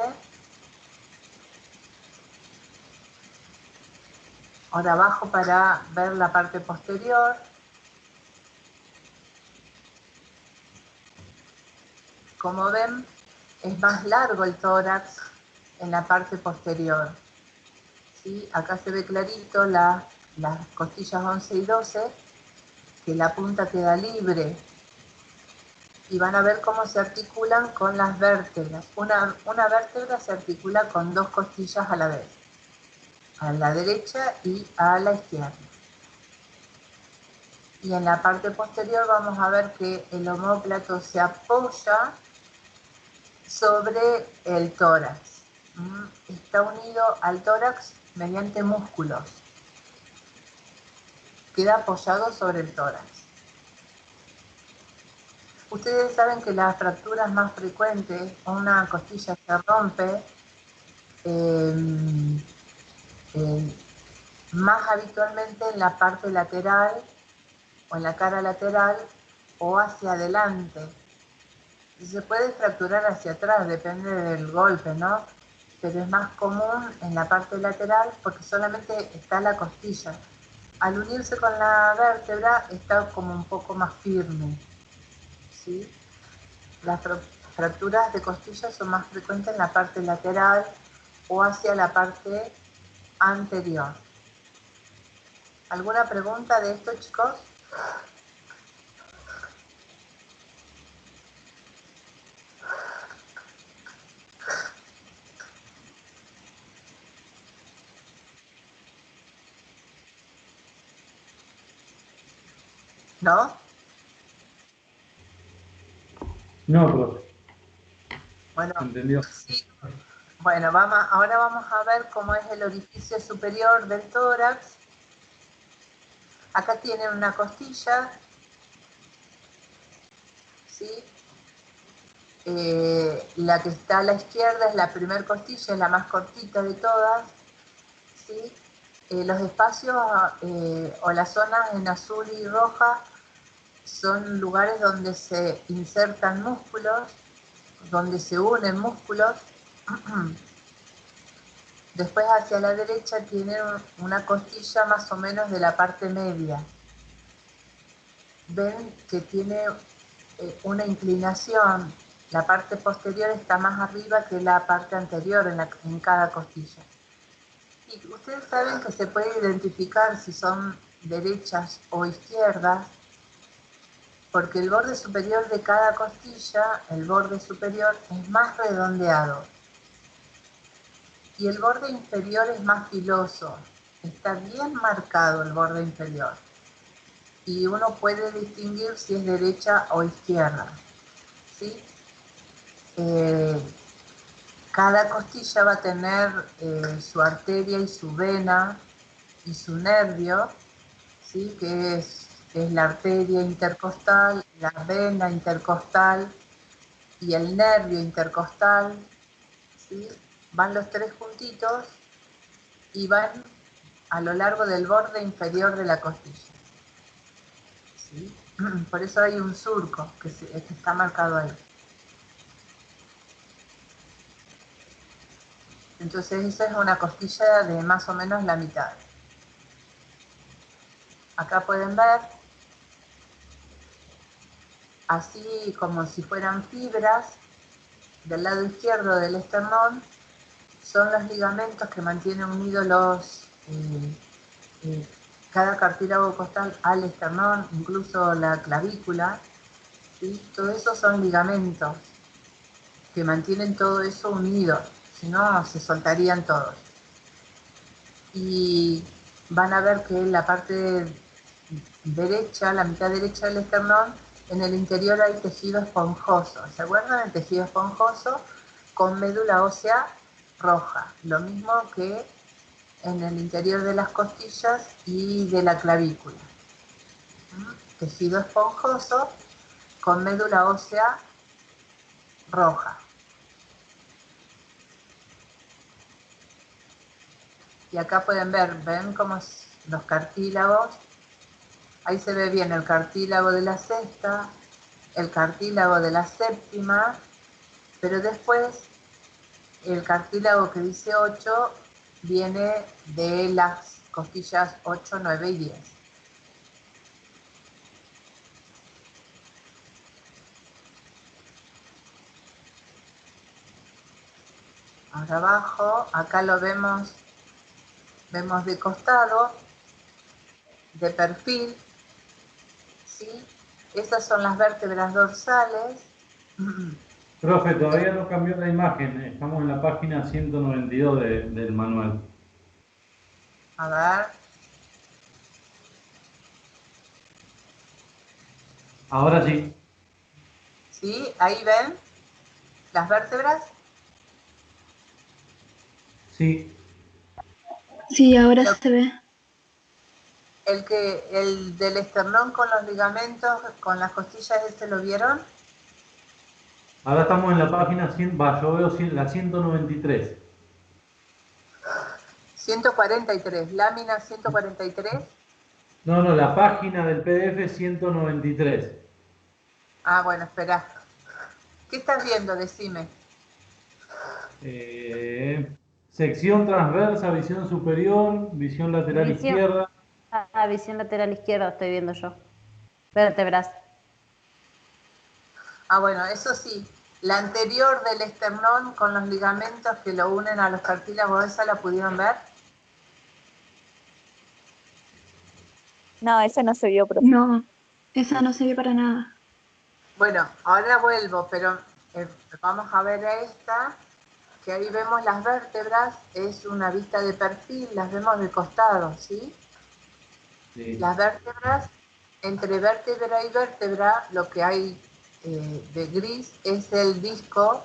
Ahora abajo para ver la parte posterior. Como ven, es más largo el tórax en la parte posterior. ¿Sí? Acá se ve clarito las costillas 11 y 12, que la punta queda libre. Y van a ver cómo se articulan con las vértebras. Una vértebra se articula con dos costillas a la vez, a la derecha y a la izquierda. Y en la parte posterior vamos a ver que el omóplato se apoya sobre el tórax. Está unido al tórax mediante músculos. Queda apoyado sobre el tórax. Ustedes saben que las fracturas más frecuentes, una costilla se rompe, más habitualmente en la parte lateral o en la cara lateral o hacia adelante. Se puede fracturar hacia atrás, depende del golpe, ¿no? Pero es más común en la parte lateral porque solamente está la costilla. Al unirse con la vértebra está como un poco más firme, ¿sí? Las fracturas de costillas son más frecuentes en la parte lateral o hacia la parte anterior. ¿Alguna pregunta de esto, chicos? ¿No? No, profe, Bueno, entendió. sí. Bueno, ahora vamos a ver cómo es el orificio superior del tórax. Acá tienen una costilla, ¿sí? La que está a la izquierda es la primera costilla, es la más cortita de todas, ¿sí? Los espacios o las zonas en azul y roja son lugares donde se insertan músculos, donde se unen músculos. Después hacia la derecha tienen una costilla más o menos de la parte media. Ven que tiene una inclinación, la parte posterior está más arriba que la parte anterior en cada costilla. Y ustedes saben que se puede identificar si son derechas o izquierdas, porque el borde superior de cada costilla, el borde superior es más redondeado y el borde inferior es más filoso. Está bien marcado el borde inferior y uno puede distinguir si es derecha o izquierda, ¿sí? Cada costilla va a tener su arteria y su vena y su nervio, ¿sí? Que es la arteria intercostal, la vena intercostal y el nervio intercostal, ¿sí? Van los tres juntitos y van a lo largo del borde inferior de la costilla, ¿sí? Por eso hay un surco que está marcado ahí. Entonces esa es una costilla de más o menos la mitad. Acá pueden ver, así como si fueran fibras, del lado izquierdo del esternón, son los ligamentos que mantienen unidos cada cartílago costal al esternón, incluso la clavícula, ¿sí? Todo eso son ligamentos que mantienen todo eso unido, si no se soltarían todos. y van a ver que en la parte derecha, la mitad derecha del esternón, en el interior hay tejido esponjoso. ¿Se acuerdan del tejido esponjoso? Con médula ósea roja. Lo mismo que en el interior de las costillas y de la clavícula. Tejido esponjoso con médula ósea roja. Y acá pueden ver, ven cómo los cartílagos. Ahí se ve bien el cartílago de la sexta, el cartílago de la séptima, pero después el cartílago que dice 8 viene de las costillas 8, 9 y 10. Ahora abajo, acá lo vemos de costado, de perfil, ¿sí? Esas son las vértebras dorsales. Profe, todavía no cambió la imagen. Estamos en la página 192 del manual. A ver, Ahora sí. ¿sí? Ahí ven las vértebras. Sí. Sí, ahora Lo- se ve. el del esternón con los ligamentos, con las costillas, ¿este lo vieron? Ahora estamos en la página 100, yo veo la 193. 143, lámina 143. No, la página del PDF 193. Ah, bueno, espera. ¿Qué estás viendo? Decime. Sección transversa, visión superior, visión lateral Visión. izquierda. Visión lateral izquierda estoy viendo yo. Vértebras. Ah, bueno, eso sí. La anterior del esternón con los ligamentos que lo unen a los cartílagos, ¿esa la pudieron ver? No, ese no se vio, profe. No, esa no se ve para nada. Bueno, ahora vuelvo, pero vamos a ver esta, que ahí vemos las vértebras, es una vista de perfil, las vemos de costado, ¿sí? Sí. Las vértebras, entre vértebra y vértebra, lo que hay de gris es el disco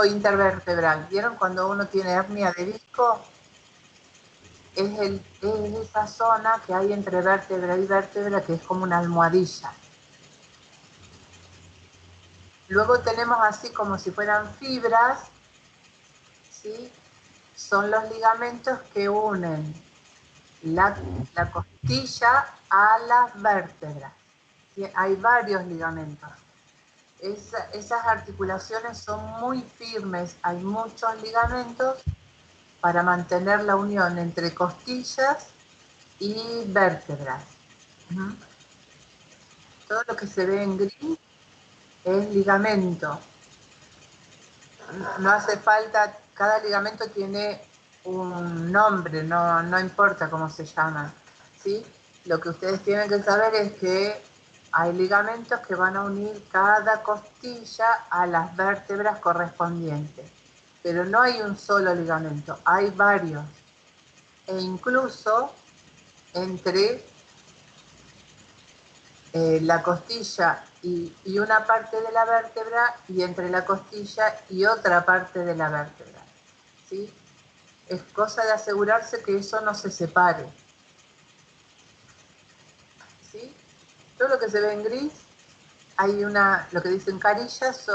intervertebral. ¿Vieron cuando uno tiene hernia de disco? Es esa zona que hay entre vértebra y vértebra, que es como una almohadilla. Luego tenemos así como si fueran fibras, ¿sí? Son los ligamentos que unen la costilla a las vértebras. Hay varios ligamentos. Esas articulaciones son muy firmes, hay muchos ligamentos para mantener la unión entre costillas y vértebras. Todo lo que se ve en gris es ligamento. No hace falta, cada ligamento tiene un nombre, no importa cómo se llaman, ¿sí? Lo que ustedes tienen que saber es que hay ligamentos que van a unir cada costilla a las vértebras correspondientes, pero no hay un solo ligamento, hay varios, e incluso entre la costilla y una parte de la vértebra y entre la costilla y otra parte de la vértebra, ¿sí? Es cosa de asegurarse que eso no se separe, ¿sí? Todo lo que se ve en gris, hay lo que dicen carillas,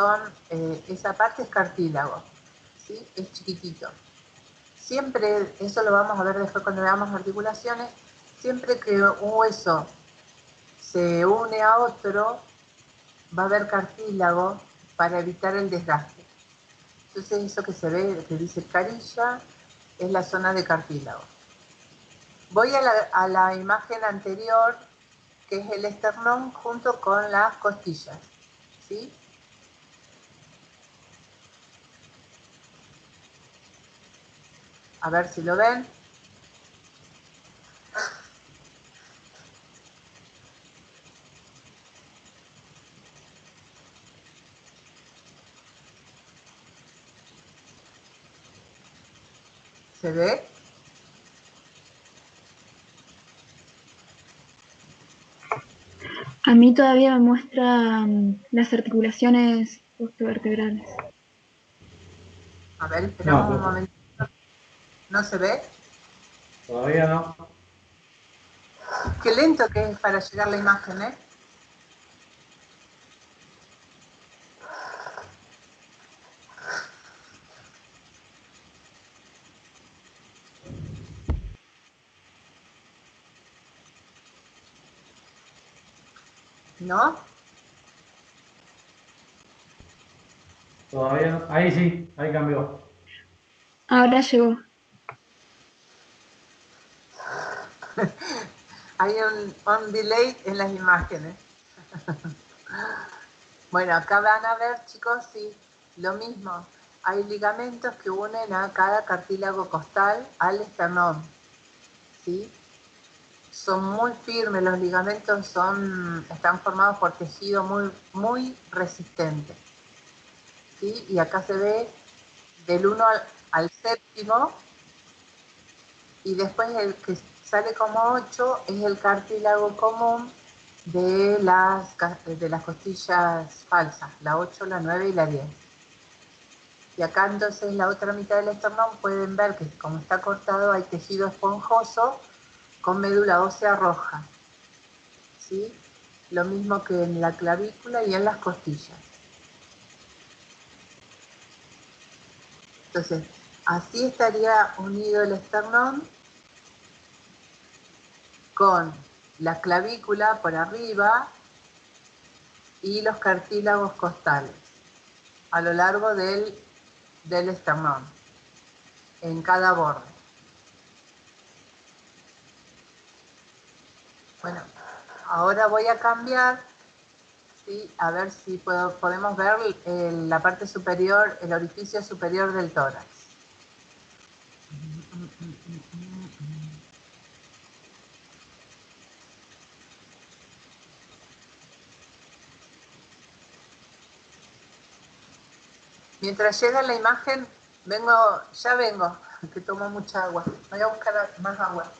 esa parte es cartílago, ¿sí? Es chiquitito. Siempre, eso lo vamos a ver después cuando veamos articulaciones, siempre que un hueso se une a otro, va a haber cartílago para evitar el desgaste. Entonces eso que se ve, que dice carilla, es la zona de cartílago. Voy a la imagen anterior, que es el esternón junto con las costillas, ¿sí? A ver si lo ven. ¿Se ve? A mí todavía me muestra las articulaciones postovertebrales. A ver, esperamos No, un momento. ¿No se ve? todavía no. Qué lento que es para llegar la imagen, ¿eh? ¿No? Todavía no. Ahí sí, ahí cambió. Ahora llegó. Hay un delay en las imágenes. Bueno, acá van a ver, chicos, sí, lo mismo. Hay ligamentos que unen a cada cartílago costal al esternón, ¿sí? Son muy firmes, los ligamentos están formados por tejido muy, muy resistente, ¿sí? Y acá se ve del 1 al séptimo, y después el que sale como 8 es el cartílago común de las costillas falsas, la 8, la 9 y la 10. Y acá entonces la otra mitad del esternón pueden ver que como está cortado hay tejido esponjoso con médula ósea roja, ¿sí? Lo mismo que en la clavícula y en las costillas. Entonces, así estaría unido el esternón con la clavícula por arriba y los cartílagos costales a lo largo del esternón, en cada borde. Bueno, ahora voy a cambiar, ¿sí? A ver si podemos ver la parte superior, el orificio superior del tórax. Mientras llega la imagen, ya vengo, que tomo mucha agua. Voy a buscar más agua.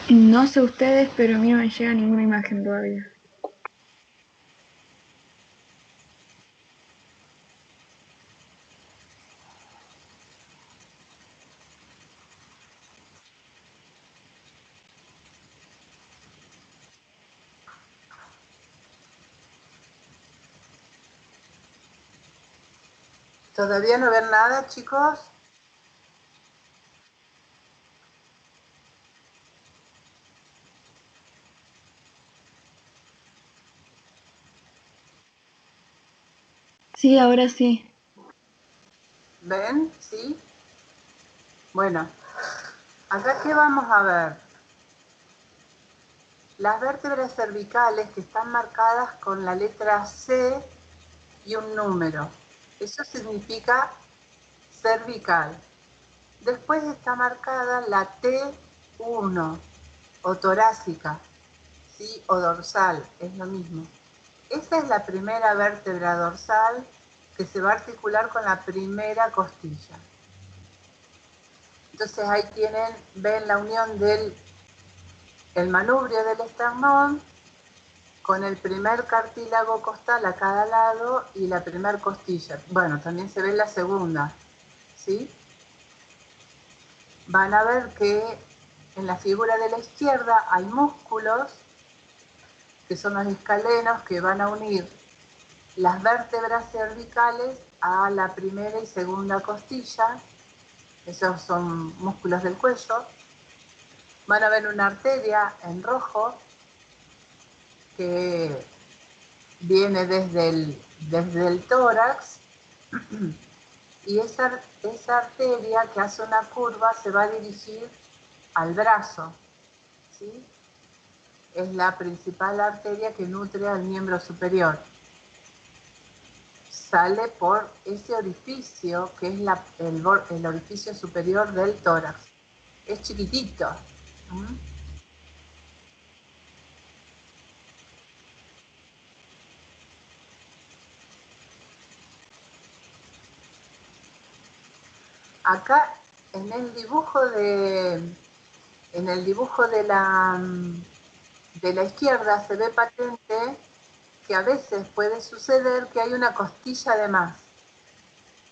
No sé ustedes, pero a mí no me llega ninguna imagen todavía. ¿Todavía no ven nada, chicos? Sí, ahora sí. ¿Ven? ¿Sí? Bueno, acá ¿qué vamos a ver? Las vértebras cervicales que están marcadas con la letra C y un número. Eso significa cervical. Después está marcada la T1 o torácica, ¿sí? O dorsal, es lo mismo. Esa es la primera vértebra dorsal que se va a articular con la primera costilla. Entonces ahí ven la unión del manubrio del esternón con el primer cartílago costal a cada lado y la primer costilla. Bueno, también se ve la segunda, ¿sí? Van a ver que en la figura de la izquierda hay músculos, que son los escalenos, que van a unir las vértebras cervicales a la primera y segunda costilla. Esos son músculos del cuello. Van a ver una arteria en rojo que viene desde el tórax, y esa arteria que hace una curva se va a dirigir al brazo, ¿sí? Es la principal arteria que nutre al miembro superior. Sale por ese orificio que es el orificio superior del tórax. Es chiquitito. Acá en el dibujo de la izquierda se ve patente que a veces puede suceder que hay una costilla de más.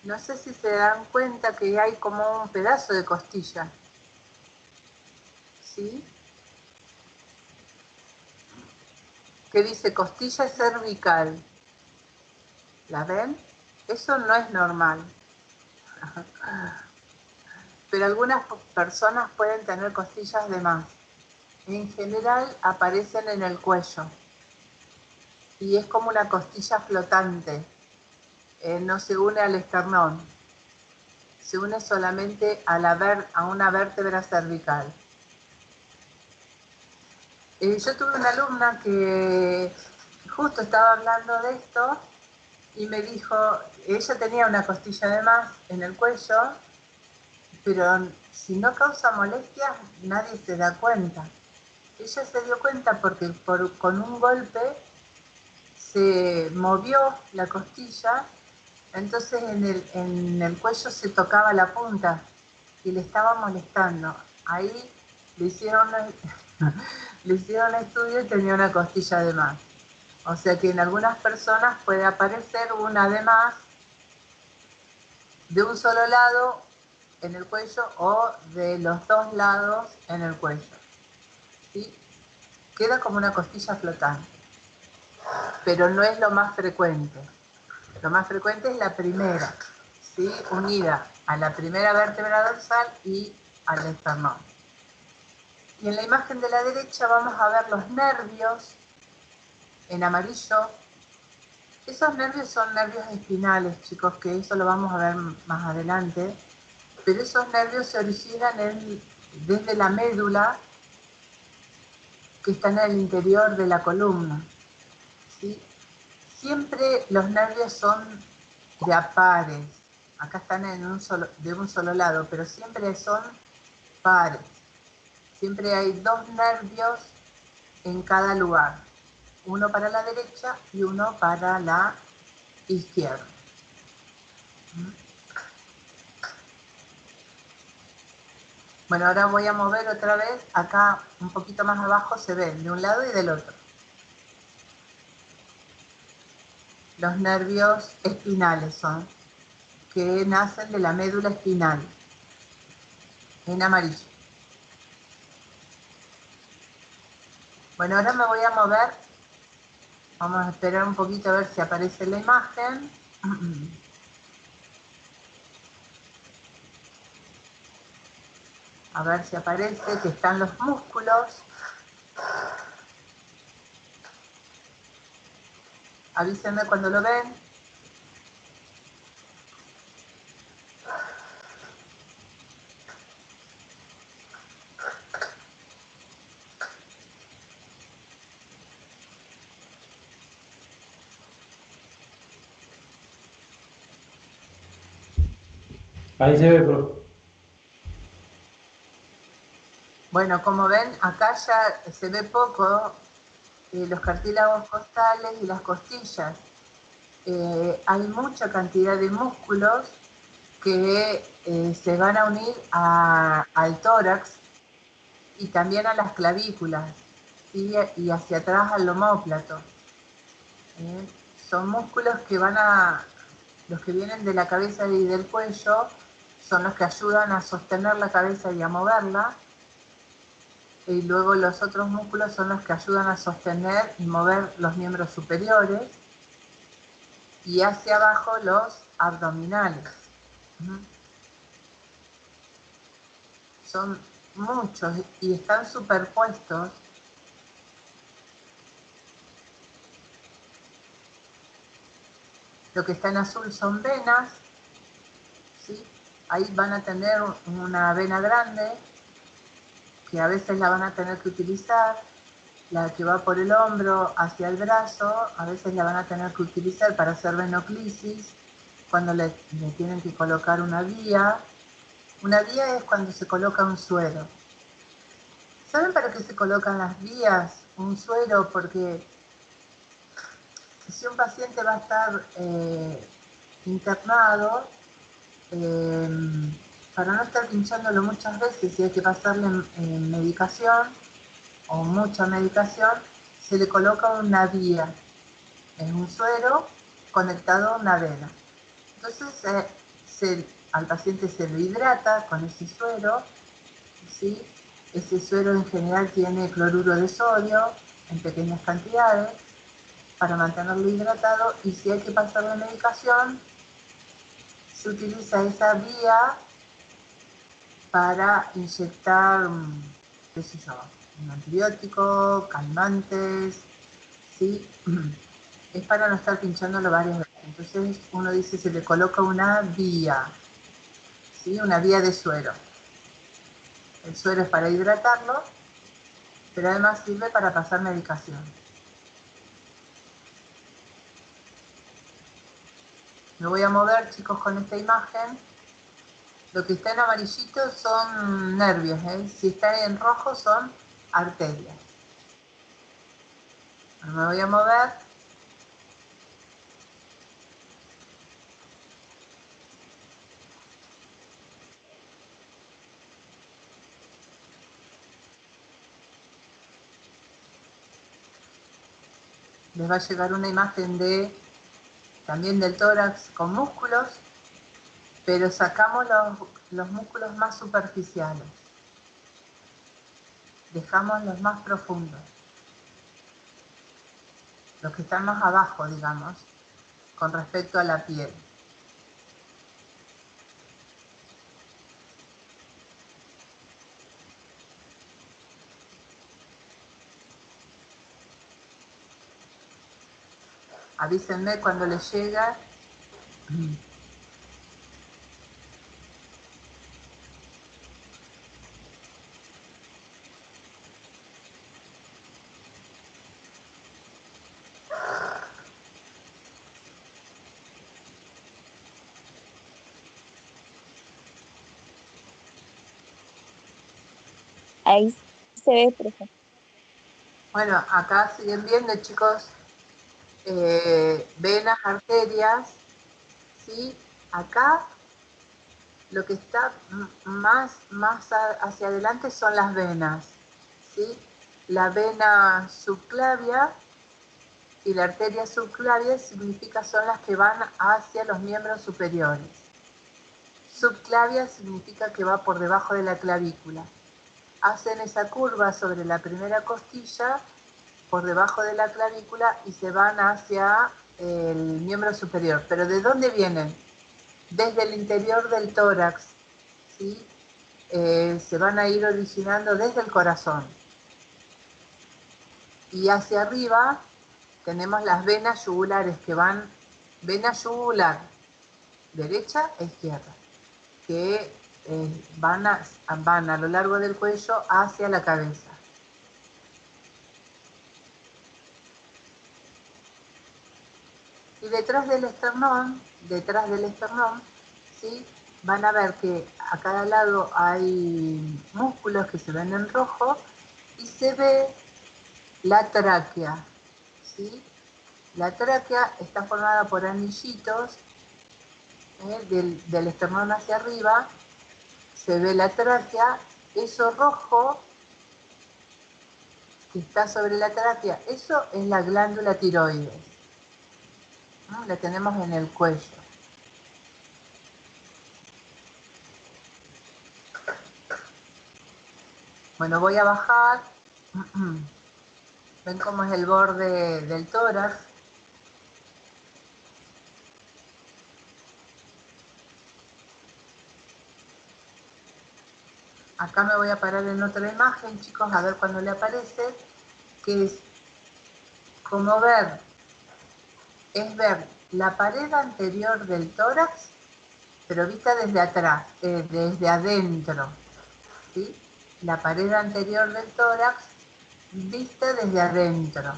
No sé si se dan cuenta que hay como un pedazo de costilla. ¿Sí? Que dice costilla cervical. ¿La ven? Eso no es normal. Pero algunas personas pueden tener costillas de más. En general aparecen en el cuello. Y es como una costilla flotante. No se une al esternón. Se une solamente a una vértebra cervical. Yo tuve una alumna que justo estaba hablando de esto y me dijo, ella tenía una costilla de más en el cuello, pero si no causa molestias nadie se da cuenta. Ella se dio cuenta porque con un golpe se movió la costilla, entonces en el cuello se tocaba la punta y le estaba molestando. Ahí le hicieron estudio y tenía una costilla de más. O sea que en algunas personas puede aparecer una de más de un solo lado en el cuello o de los dos lados en el cuello. ¿Sí? Queda como una costilla flotante, pero no es lo más frecuente. Lo más frecuente es la primera, ¿sí? Unida a la primera vértebra dorsal y al esternón. Y en la imagen de la derecha vamos a ver los nervios en amarillo. Esos nervios son nervios espinales, chicos, que eso lo vamos a ver más adelante. Pero esos nervios se originan desde la médula, que está en el interior de la columna, ¿sí? Siempre los nervios son de a pares. Acá están de un solo lado, pero siempre son pares. Siempre hay dos nervios en cada lugar. Uno para la derecha y uno para la izquierda. Bueno, ahora voy a mover otra vez. Acá un poquito más abajo se ven de un lado y del otro los nervios espinales, son que nacen de la médula espinal, en amarillo. Bueno, ahora me voy a mover. Vamos a esperar un poquito a ver si aparece la imagen. A ver si aparece que están los músculos. Avísenme cuando lo ven. Ahí se ve, profe. Bueno, como ven, acá ya se ve poco los cartílagos costales y las costillas. Hay mucha cantidad de músculos que se van a unir al tórax y también a las clavículas, ¿sí? Y hacia atrás al omóplato. Son músculos que los que vienen de la cabeza y del cuello, son los que ayudan a sostener la cabeza y a moverla, y luego los otros músculos son los que ayudan a sostener y mover los miembros superiores, y hacia abajo los abdominales. Son muchos y están superpuestos. Lo que está en azul son venas, ¿sí? Ahí van a tener una vena grande, que a veces la van a tener que utilizar, la que va por el hombro hacia el brazo, a veces la van a tener que utilizar para hacer venoclisis, cuando le tienen que colocar una vía. Una vía es cuando se coloca un suero. ¿Saben para qué se colocan las vías? Un suero, porque si un paciente va a estar internado, para no estar pinchándolo muchas veces y hay que pasarle medicación o mucha medicación, se le coloca una vía. Es un suero conectado a una vena. Entonces al paciente se lo hidrata con ese suero, ¿sí? Ese suero en general tiene cloruro de sodio en pequeñas cantidades para mantenerlo hidratado, y si hay que pasarle medicación, se utiliza esa vía para inyectar, qué sé yo, un antibiótico, calmantes, ¿sí? Es para no estar pinchándolo varias veces. Entonces uno dice, se le coloca una vía, ¿sí? Una vía de suero. El suero es para hidratarlo, pero además sirve para pasar medicación. Me voy a mover, chicos, con esta imagen. Lo que está en amarillito son nervios, ¿eh? Si está en rojo son arterias. Me voy a mover. Les va a llegar una imagen también del tórax con músculos, pero sacamos los músculos más superficiales. Dejamos los más profundos, los que están más abajo, digamos, con respecto a la piel. Avísenme cuando les llega. Ahí se ve, profe. Bueno, acá siguen viendo, chicos, venas, arterias, ¿sí? Acá lo que está más hacia adelante son las venas, ¿sí? La vena subclavia y la arteria subclavia son las que van hacia los miembros superiores. Subclavia significa que va por debajo de la clavícula. Hacen esa curva sobre la primera costilla, por debajo de la clavícula, y se van hacia el miembro superior. ¿Pero de dónde vienen? Desde el interior del tórax, ¿sí? Se van a ir originando desde el corazón. Y hacia arriba tenemos las venas yugulares, que van, vena yugular, derecha e izquierda, que van a lo largo del cuello hacia la cabeza. Y detrás del esternón, ¿sí? Van a ver que a cada lado hay músculos que se ven en rojo y se ve la tráquea, ¿sí? La tráquea está formada por anillitos, del esternón hacia arriba, se ve la tráquea. Eso rojo que está sobre la tráquea, eso es la glándula tiroides. ¿no? La tenemos en el cuello. Bueno, voy a bajar. ¿Ven cómo es el borde del tórax? Acá me voy a parar en otra imagen, chicos, a ver cuando le aparece, que es como ver, es ver la pared anterior del tórax, pero vista desde atrás, desde adentro, ¿sí? La pared anterior del tórax vista desde adentro.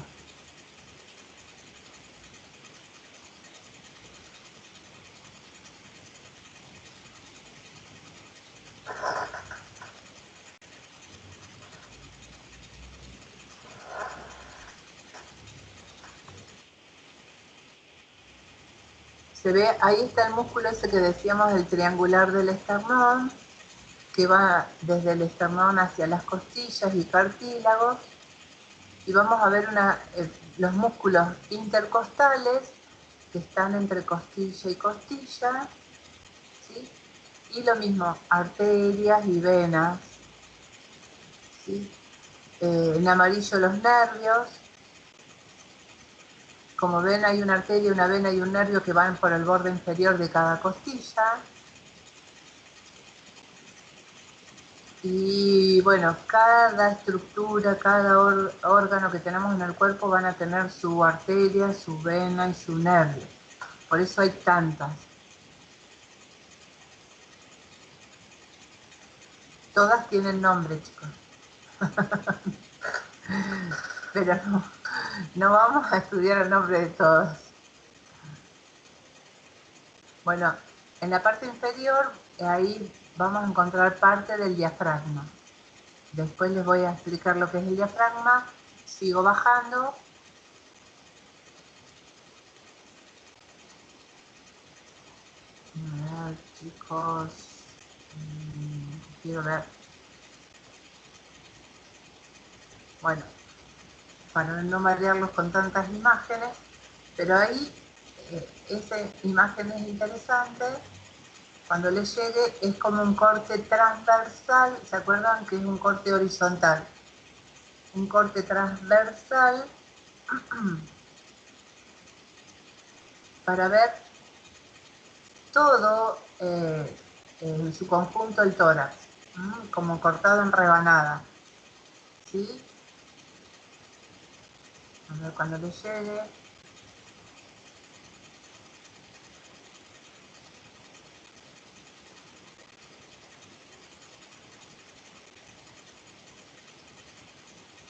Se ve, ahí está el músculo ese que decíamos del triangular del esternón, que va desde el esternón hacia las costillas y cartílagos, y vamos a ver los músculos intercostales que están entre costilla y costilla, ¿sí? Y lo mismo, arterias y venas, ¿sí? En amarillo los nervios. Como ven, hay una arteria, una vena y un nervio que van por el borde inferior de cada costilla. Y bueno, cada estructura, cada órgano que tenemos en el cuerpo van a tener su arteria, su vena y su nervio. Por eso hay tantas. Todas tienen nombre, chicos. Pero no vamos a estudiar el nombre de todas. Bueno, en la parte inferior, ahí vamos a encontrar parte del diafragma. Después les voy a explicar lo que es el diafragma. Sigo bajando. A ver, chicos. Quiero ver. Bueno, para no marearlos con tantas imágenes, pero ahí esa imagen es interesante. Cuando les llegue es como un corte transversal, ¿se acuerdan que es un corte horizontal? Un corte transversal para ver todo en su conjunto el tórax, como cortado en rebanada, ¿sí? A ver cuando les llegue.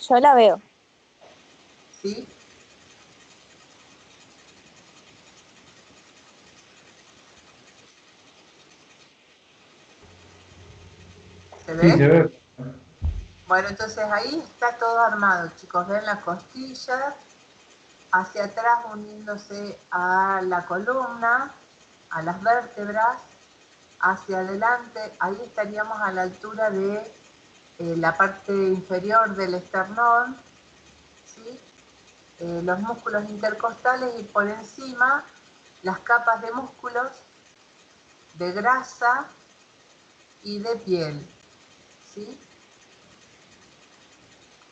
Yo la veo. ¿Sí? ¿Se Sí, ve? se ve. Bueno, entonces ahí está todo armado, chicos. Ven las costillas, hacia atrás uniéndose a la columna, a las vértebras, hacia adelante, ahí estaríamos a la altura de la parte inferior del esternón, ¿sí? Los músculos intercostales y por encima las capas de músculos, de grasa y de piel, ¿sí?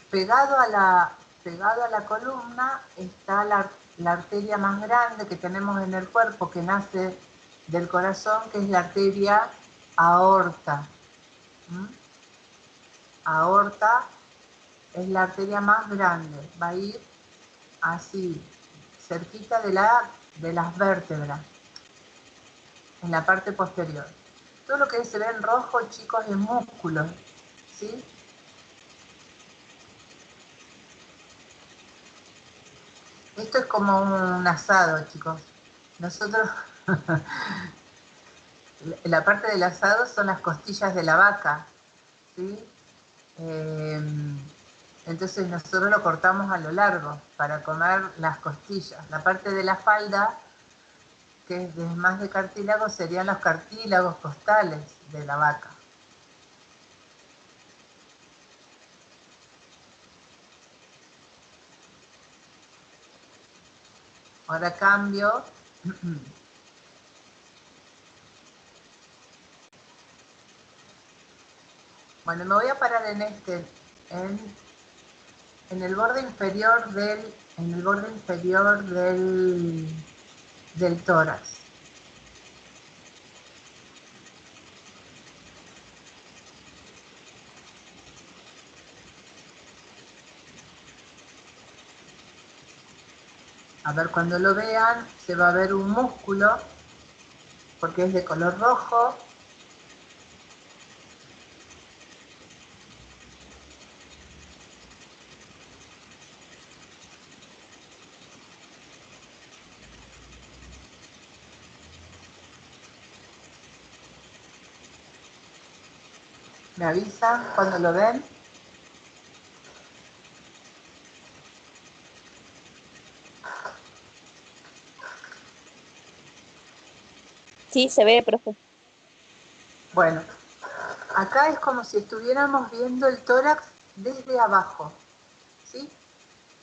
Pegado a la columna está la arteria más grande que tenemos en el cuerpo, que nace del corazón, que es la arteria aorta. Aorta es la arteria más grande, va a ir así, cerquita de las vértebras, en la parte posterior. Todo lo que se ve en rojo, chicos, es músculo, ¿sí? Esto es como un asado, chicos. Nosotros, la parte del asado son las costillas de la vaca, ¿sí? Entonces nosotros lo cortamos a lo largo para comer las costillas. La parte de la falda, que es más de cartílago, serían los cartílagos costales de la vaca. Ahora cambio. Bueno, me voy a parar en en el borde inferior del tórax. A ver, cuando lo vean, se va a ver un músculo, porque es de color rojo. Me avisan cuando lo ven. Sí, se ve, profe. Bueno, acá es como si estuviéramos viendo el tórax desde abajo, ¿sí?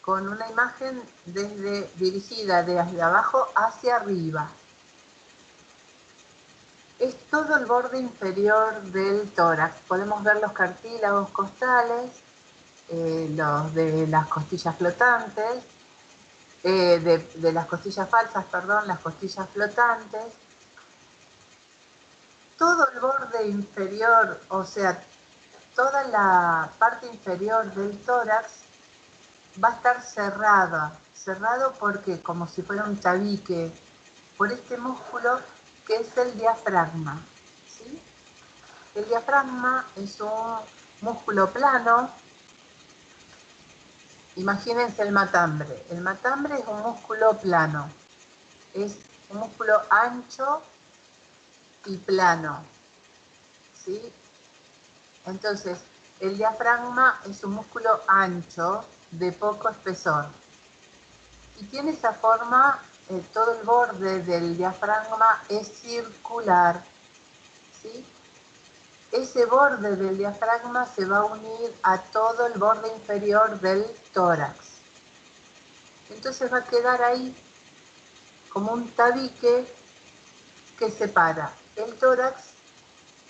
Con una imagen dirigida desde abajo hacia arriba. Es todo el borde inferior del tórax. Podemos ver los cartílagos costales, los de las costillas flotantes, de las costillas falsas, perdón, las costillas flotantes. Todo el borde inferior, o sea, toda la parte inferior del tórax va a estar cerrado porque como si fuera un tabique, por este músculo que es el diafragma, ¿sí? El diafragma es un músculo plano. Imagínense el matambre. El matambre es un músculo plano, es un músculo ancho y plano, ¿sí? Entonces, el diafragma es un músculo ancho de poco espesor y tiene esa forma, todo el borde del diafragma es circular, ¿sí? Ese borde del diafragma se va a unir a todo el borde inferior del tórax. Entonces va a quedar ahí como un tabique que separa el tórax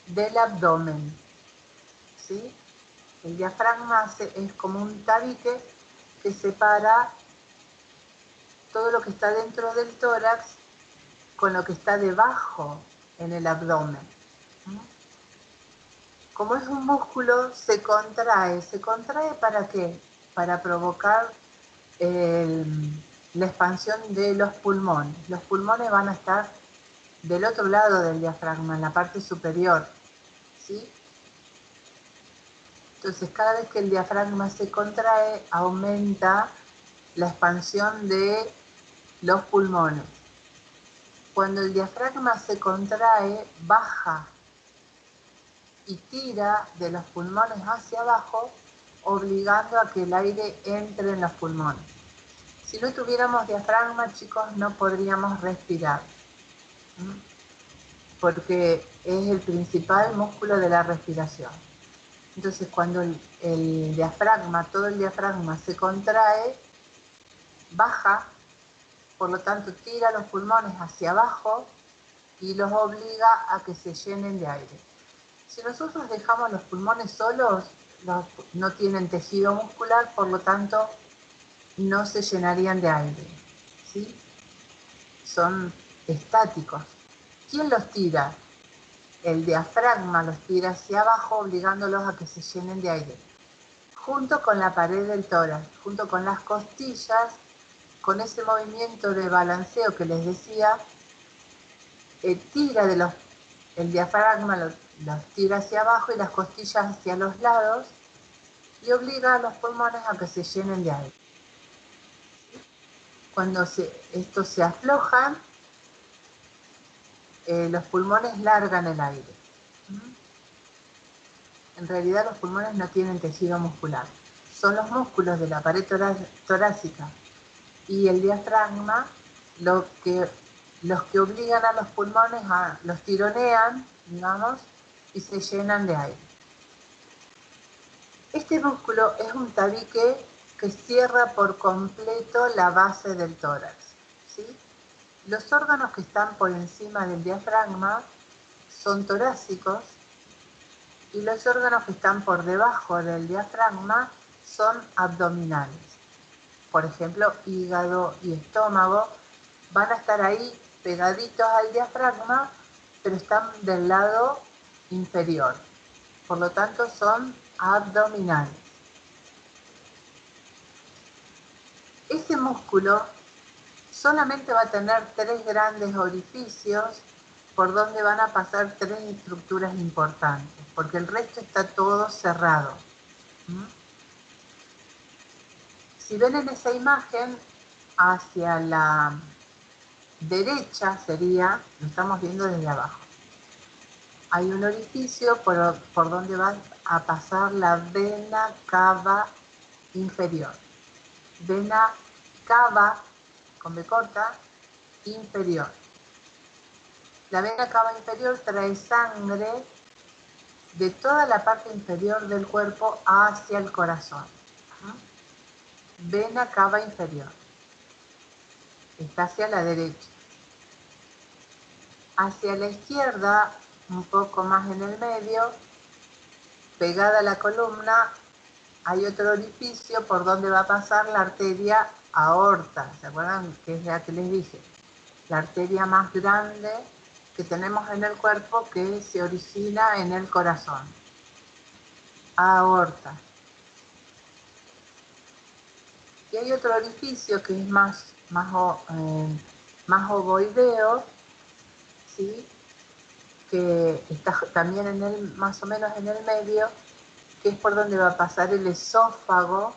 del abdomen, ¿sí? El diafragma es como un tabique que separa todo lo que está dentro del tórax con lo que está debajo en el abdomen. Como es un músculo, se contrae. ¿Se contrae para qué? Para provocar la expansión de los pulmones. Los pulmones van a estar del otro lado del diafragma, en la parte superior, ¿sí? Entonces, cada vez que el diafragma se contrae, aumenta la expansión de los pulmones. Cuando el diafragma se contrae, baja y tira de los pulmones hacia abajo, obligando a que el aire entre en los pulmones. Si no tuviéramos diafragma, chicos, no podríamos respirar, porque es el principal músculo de la respiración. Entonces, cuando el diafragma, todo el diafragma se contrae, baja, por lo tanto tira los pulmones hacia abajo y los obliga a que se llenen de aire. Si nosotros dejamos los pulmones solos, no tienen tejido muscular, por lo tanto no se llenarían de aire, ¿sí? Son estáticos. ¿Quién los tira? El diafragma los tira hacia abajo, obligándolos a que se llenen de aire. Junto con la pared del tórax, junto con las costillas, con ese movimiento de balanceo que les decía, tira el diafragma los tira hacia abajo y las costillas hacia los lados y obliga a los pulmones a que se llenen de aire. Cuando estos se aflojan, los pulmones largan el aire. En realidad los pulmones no tienen tejido muscular. Son los músculos de la pared torácica y el diafragma los que obligan a los pulmones los tironean, digamos, y se llenan de aire. Este músculo es un tabique que cierra por completo la base del tórax, ¿sí? Los órganos que están por encima del diafragma son torácicos y los órganos que están por debajo del diafragma son abdominales. Por ejemplo, hígado y estómago van a estar ahí pegaditos al diafragma, pero están del lado inferior. Por lo tanto, son abdominales. Este músculo solamente va a tener 3 grandes orificios por donde van a pasar 3 estructuras importantes, porque el resto está todo cerrado. Si ven en esa imagen, hacia la derecha sería, lo estamos viendo desde abajo, hay un orificio por donde va a pasar la vena cava inferior. Vena cava, con B corta, inferior. La vena cava inferior trae sangre de toda la parte inferior del cuerpo hacia el corazón. Vena cava inferior. Está hacia la derecha. Hacia la izquierda, un poco más en el medio, pegada a la columna, hay otro orificio por donde va a pasar la arteria aorta. ¿Se acuerdan? Que es la que les dije. La arteria más grande que tenemos en el cuerpo que se origina en el corazón. Aorta. Y hay otro orificio que es más ovoideo, ¿sí? Que está también más o menos en el medio, que es por donde va a pasar el esófago.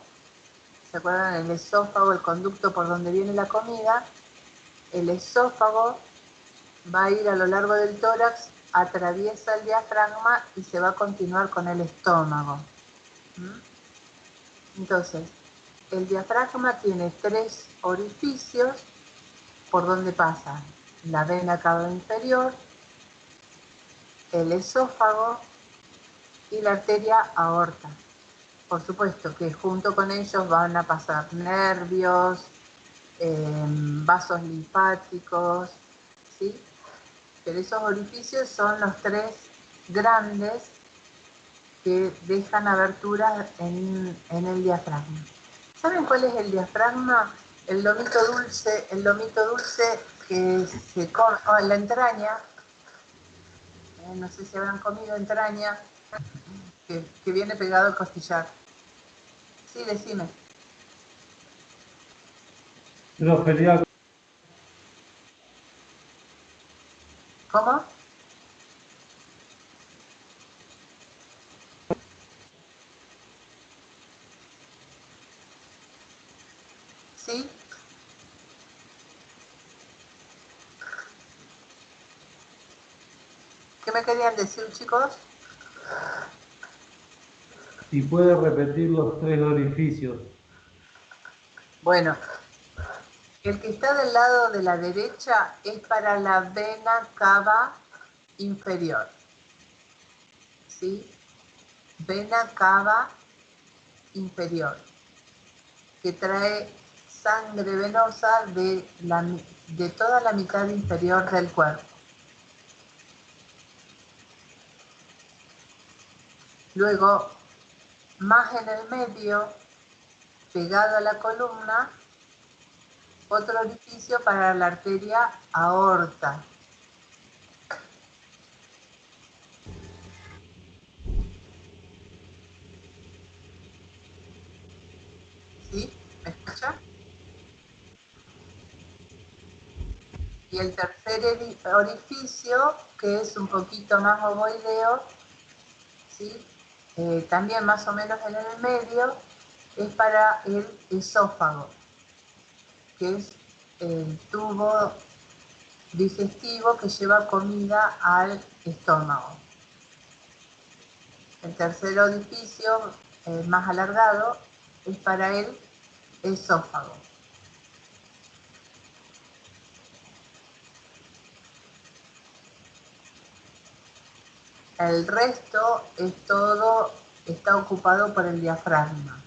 ¿Se acuerdan? El esófago, el conducto por donde viene la comida. El esófago va a ir a lo largo del tórax, atraviesa el diafragma y se va a continuar con el estómago. Entonces, el diafragma tiene 3 orificios por donde pasa la vena cava inferior, el esófago y la arteria aorta. Por supuesto que junto con ellos van a pasar nervios, vasos linfáticos, ¿sí? Pero esos orificios son los 3 grandes que dejan aberturas en el diafragma. ¿Saben cuál es el diafragma? El lomito dulce que se corta en la entraña. No sé si habrán comido entraña, que viene pegado al costillar. Sí, decime. ¿Cómo? ¿Sí? ¿Qué me querían decir, chicos? Si puede repetir los 3 orificios. Bueno, el que está del lado de la derecha es para la vena cava inferior. ¿Sí? Vena cava inferior, que trae sangre venosa de toda la mitad inferior del cuerpo. Luego, más en el medio, pegado a la columna, otro orificio para la arteria aorta. ¿Sí? ¿Me escucha? Y el tercer orificio, que es un poquito más ovoideo, ¿sí? También más o menos en el medio, es para el esófago, que es el tubo digestivo que lleva comida al estómago. El tercer orificio, más alargado, es para el esófago. El resto está ocupado por el diafragma.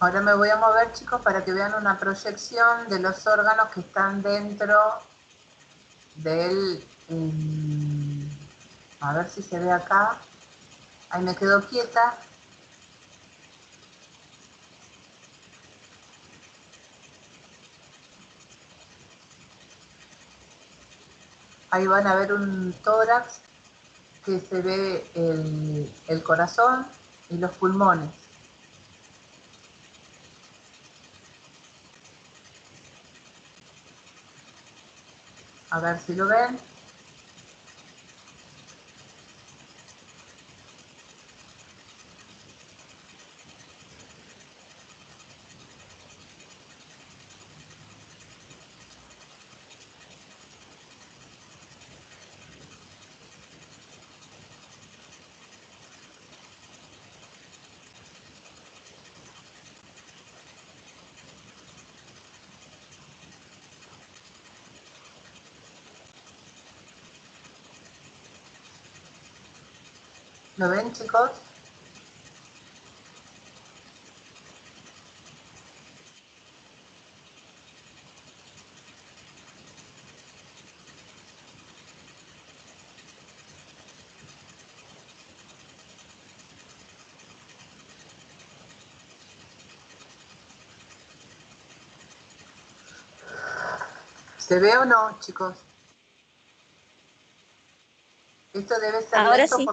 Ahora me voy a mover, chicos, para que vean una proyección de los órganos que están dentro del... a ver si se ve acá. Ahí me quedo quieta. Ahí van a ver un tórax que se ve el corazón y los pulmones. A ver si lo ven. ¿Lo ven, chicos? ¿Se ve o no, chicos? Esto debe ser Ahora lento sí.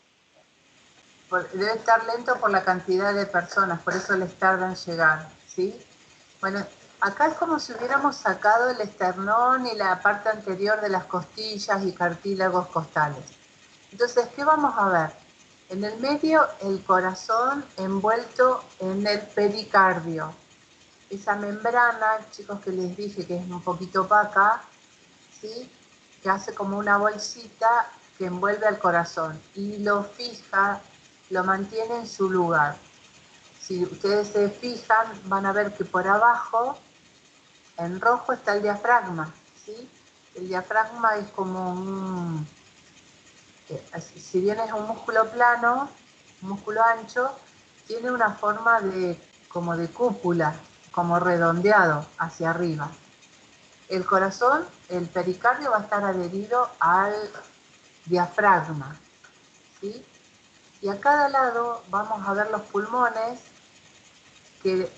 debe estar lento por la cantidad de personas, por eso les tarda en llegar, ¿sí? Bueno, acá es como si hubiéramos sacado el esternón y la parte anterior de las costillas y cartílagos costales. Entonces, ¿qué vamos a ver? En el medio, el corazón envuelto en el pericardio. Esa membrana, chicos, que les dije que es un poquito opaca, ¿sí? Que hace como una bolsita que envuelve al corazón y lo fija, lo mantiene en su lugar. Si ustedes se fijan, van a ver que por abajo, en rojo, está el diafragma, ¿sí? El diafragma es como un... si bien es un músculo plano, un músculo ancho, tiene una forma como de cúpula, como redondeado hacia arriba. El corazón, el pericardio va a estar adherido al diafragma, ¿sí? Y a cada lado vamos a ver los pulmones, que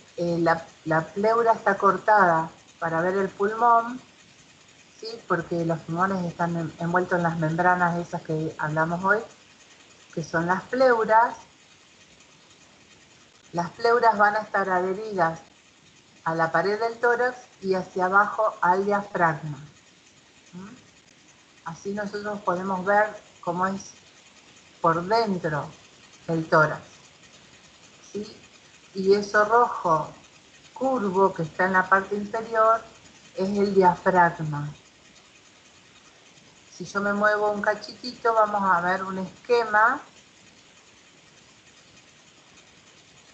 la pleura está cortada para ver el pulmón, ¿sí? Porque los pulmones están envueltos en las membranas esas que hablamos hoy, que son las pleuras. Las pleuras van a estar adheridas a la pared del tórax y hacia abajo al diafragma. Así nosotros podemos ver cómo es por dentro el tórax, ¿sí? Y eso rojo curvo que está en la parte inferior es el diafragma. Si yo me muevo un cachitito, vamos a ver un esquema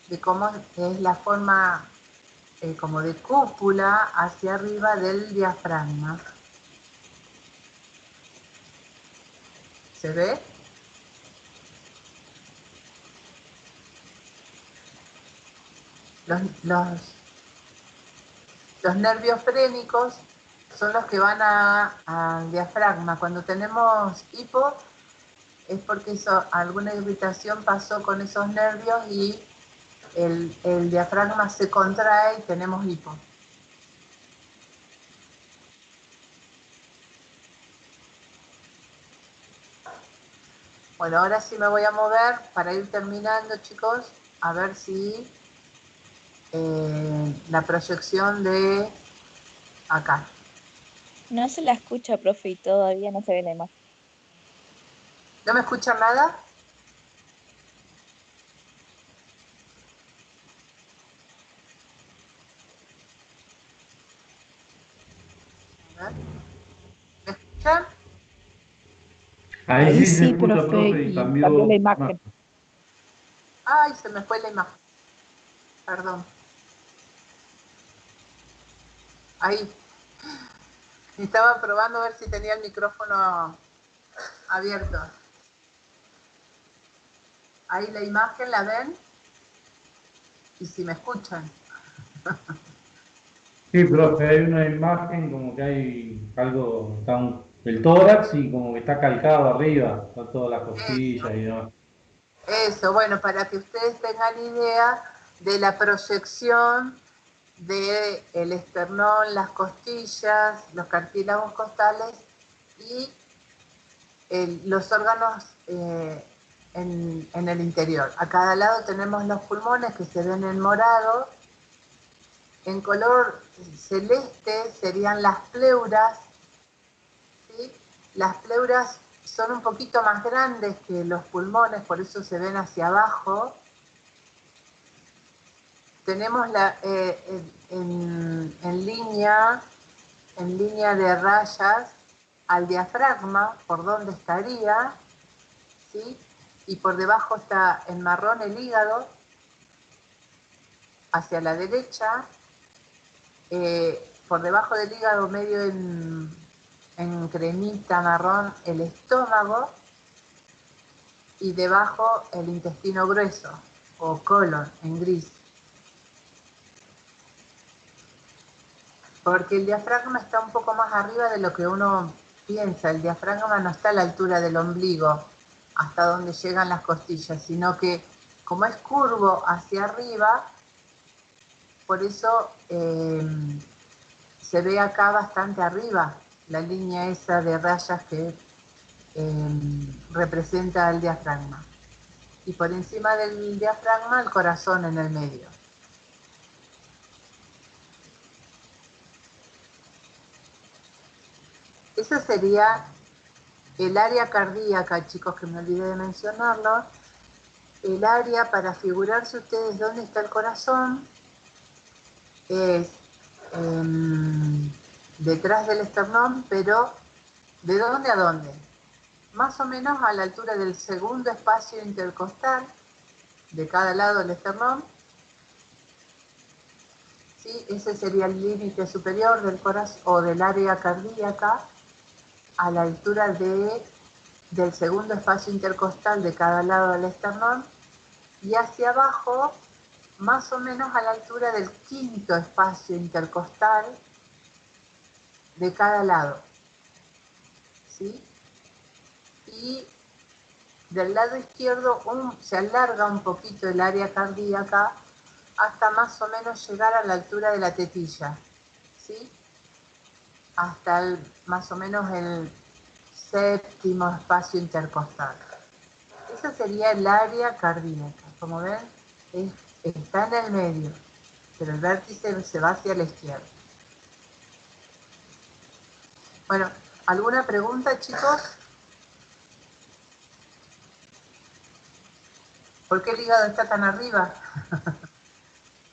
de cómo es la forma como de cúpula hacia arriba del diafragma. ¿Se ve? Los nervios frénicos son los que van al diafragma. Cuando tenemos hipo es porque alguna irritación pasó con esos nervios y el diafragma se contrae y tenemos hipo. Bueno, ahora sí me voy a mover para ir terminando, chicos, a ver si la proyección de acá. No se la escucha, profe, y todavía no se ve la imagen. ¿No me escuchan nada? A ver. ¿Me escuchan? Ahí sí se escucha, profe, y cambió la cambió. imagen. Ay, se me fue la imagen. Perdón. Ahí. Estaba probando a ver si tenía el micrófono abierto. Ahí la imagen, ¿la ven? Y si me escuchan. Sí, profe, hay una imagen como que hay algo, el tórax y como que está calcado arriba, está todas las costillas y demás. Eso, bueno, para que ustedes tengan idea de la proyección del esternón, las costillas, los cartílagos costales y los órganos en el interior. A cada lado tenemos los pulmones que se ven en morado. En color celeste serían las pleuras, ¿sí? Las pleuras son un poquito más grandes que los pulmones, por eso se ven hacia abajo. Tenemos en línea de rayas al diafragma, por donde estaría, ¿sí? Y por debajo está en marrón el hígado, hacia la derecha, por debajo del hígado medio en cremita marrón el estómago, y debajo el intestino grueso o colon en gris. Porque el diafragma está un poco más arriba de lo que uno piensa. El diafragma no está a la altura del ombligo, hasta donde llegan las costillas, sino que como es curvo hacia arriba, por eso se ve acá bastante arriba la línea esa de rayas que representa el diafragma. Y por encima del diafragma el corazón en el medio. Esa sería el área cardíaca, chicos, que me olvidé de mencionarlo. El área, para figurarse ustedes dónde está el corazón, es detrás del esternón, pero ¿de dónde a dónde? Más o menos a la altura del segundo espacio intercostal, de cada lado del esternón. ¿Sí? Ese sería el límite superior del corazón o del área cardíaca, a la altura del segundo espacio intercostal de cada lado del esternón, y hacia abajo, más o menos a la altura del quinto espacio intercostal de cada lado. ¿Sí? Y del lado izquierdo se alarga un poquito el área cardíaca hasta más o menos llegar a la altura de la tetilla. ¿Sí? Hasta más o menos el séptimo espacio intercostal. Esa sería el área cardíaca. Como ven, está en el medio, pero el vértice se va hacia la izquierda. Bueno, ¿alguna pregunta, chicos? ¿Por qué el hígado está tan arriba?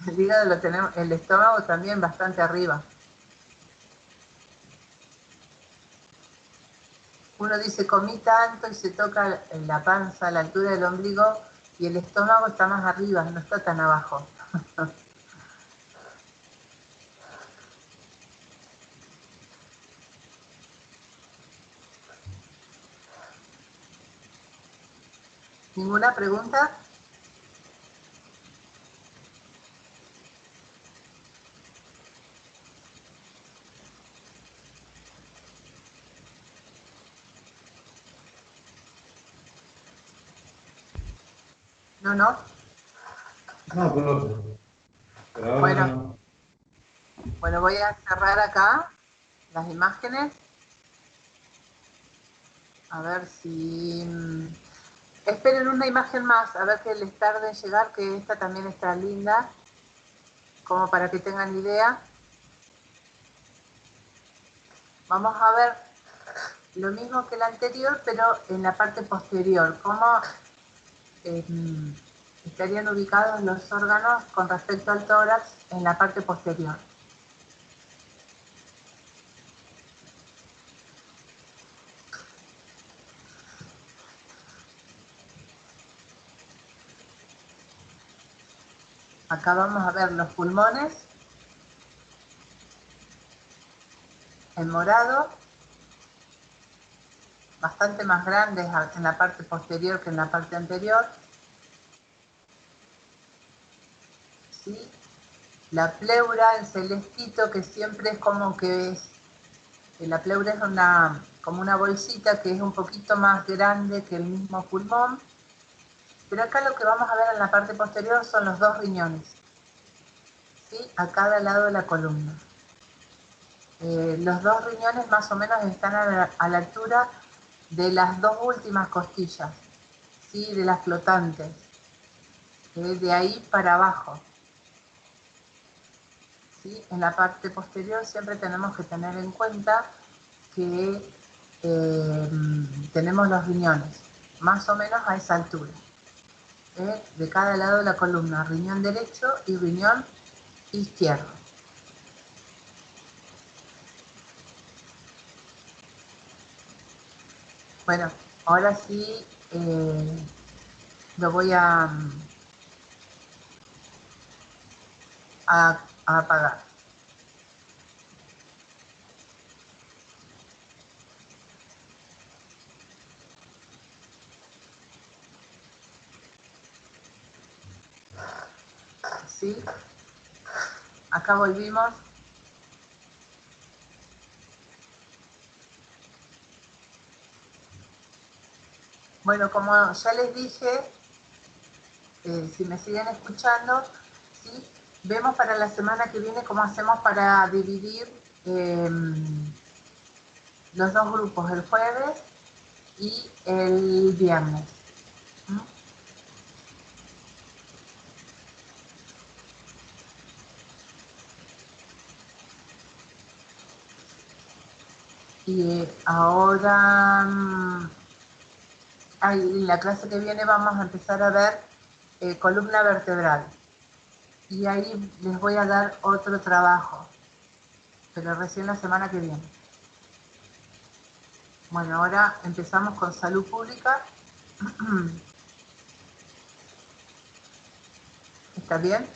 El hígado lo tenemos, el estómago también bastante arriba. Uno dice comí tanto y se toca en la panza a la altura del ombligo, y el estómago está más arriba, no está tan abajo. ¿Ninguna pregunta? No, no. No, pero ahora Bueno, no. bueno, voy a cerrar acá las imágenes. A ver si... esperen una imagen más, a ver que les tarde en llegar, que esta también está linda, como para que tengan idea. Vamos a ver lo mismo que la anterior, pero en la parte posterior, cómo estarían ubicados los órganos con respecto al tórax en la parte posterior. Acá vamos a ver los pulmones en morado, bastante más grandes en la parte posterior que en la parte anterior. ¿Sí? la pleura, el celestito, que siempre es como que es, la pleura es como una bolsita que es un poquito más grande que el mismo pulmón, pero acá lo que vamos a ver en la parte posterior son los dos riñones, ¿sí? A cada lado de la columna. Los dos riñones más o menos están a la altura de las dos últimas costillas, ¿sí? De las flotantes, de ahí para abajo. ¿Sí? En la parte posterior siempre tenemos que tener en cuenta que tenemos los riñones, más o menos a esa altura, de cada lado de la columna, riñón derecho y riñón izquierdo. Bueno, ahora sí lo voy a apagar. ¿Sí? Acá volvimos. Bueno, como ya les dije, si me siguen escuchando, ¿sí? Vemos para la semana que viene cómo hacemos para dividir los dos grupos, el jueves y el viernes. ¿Mm? Y ahora, en la clase que viene vamos a empezar a ver columna vertebral. Y ahí les voy a dar otro trabajo, pero recién la semana que viene. Bueno, ahora empezamos con salud pública. ¿Está bien?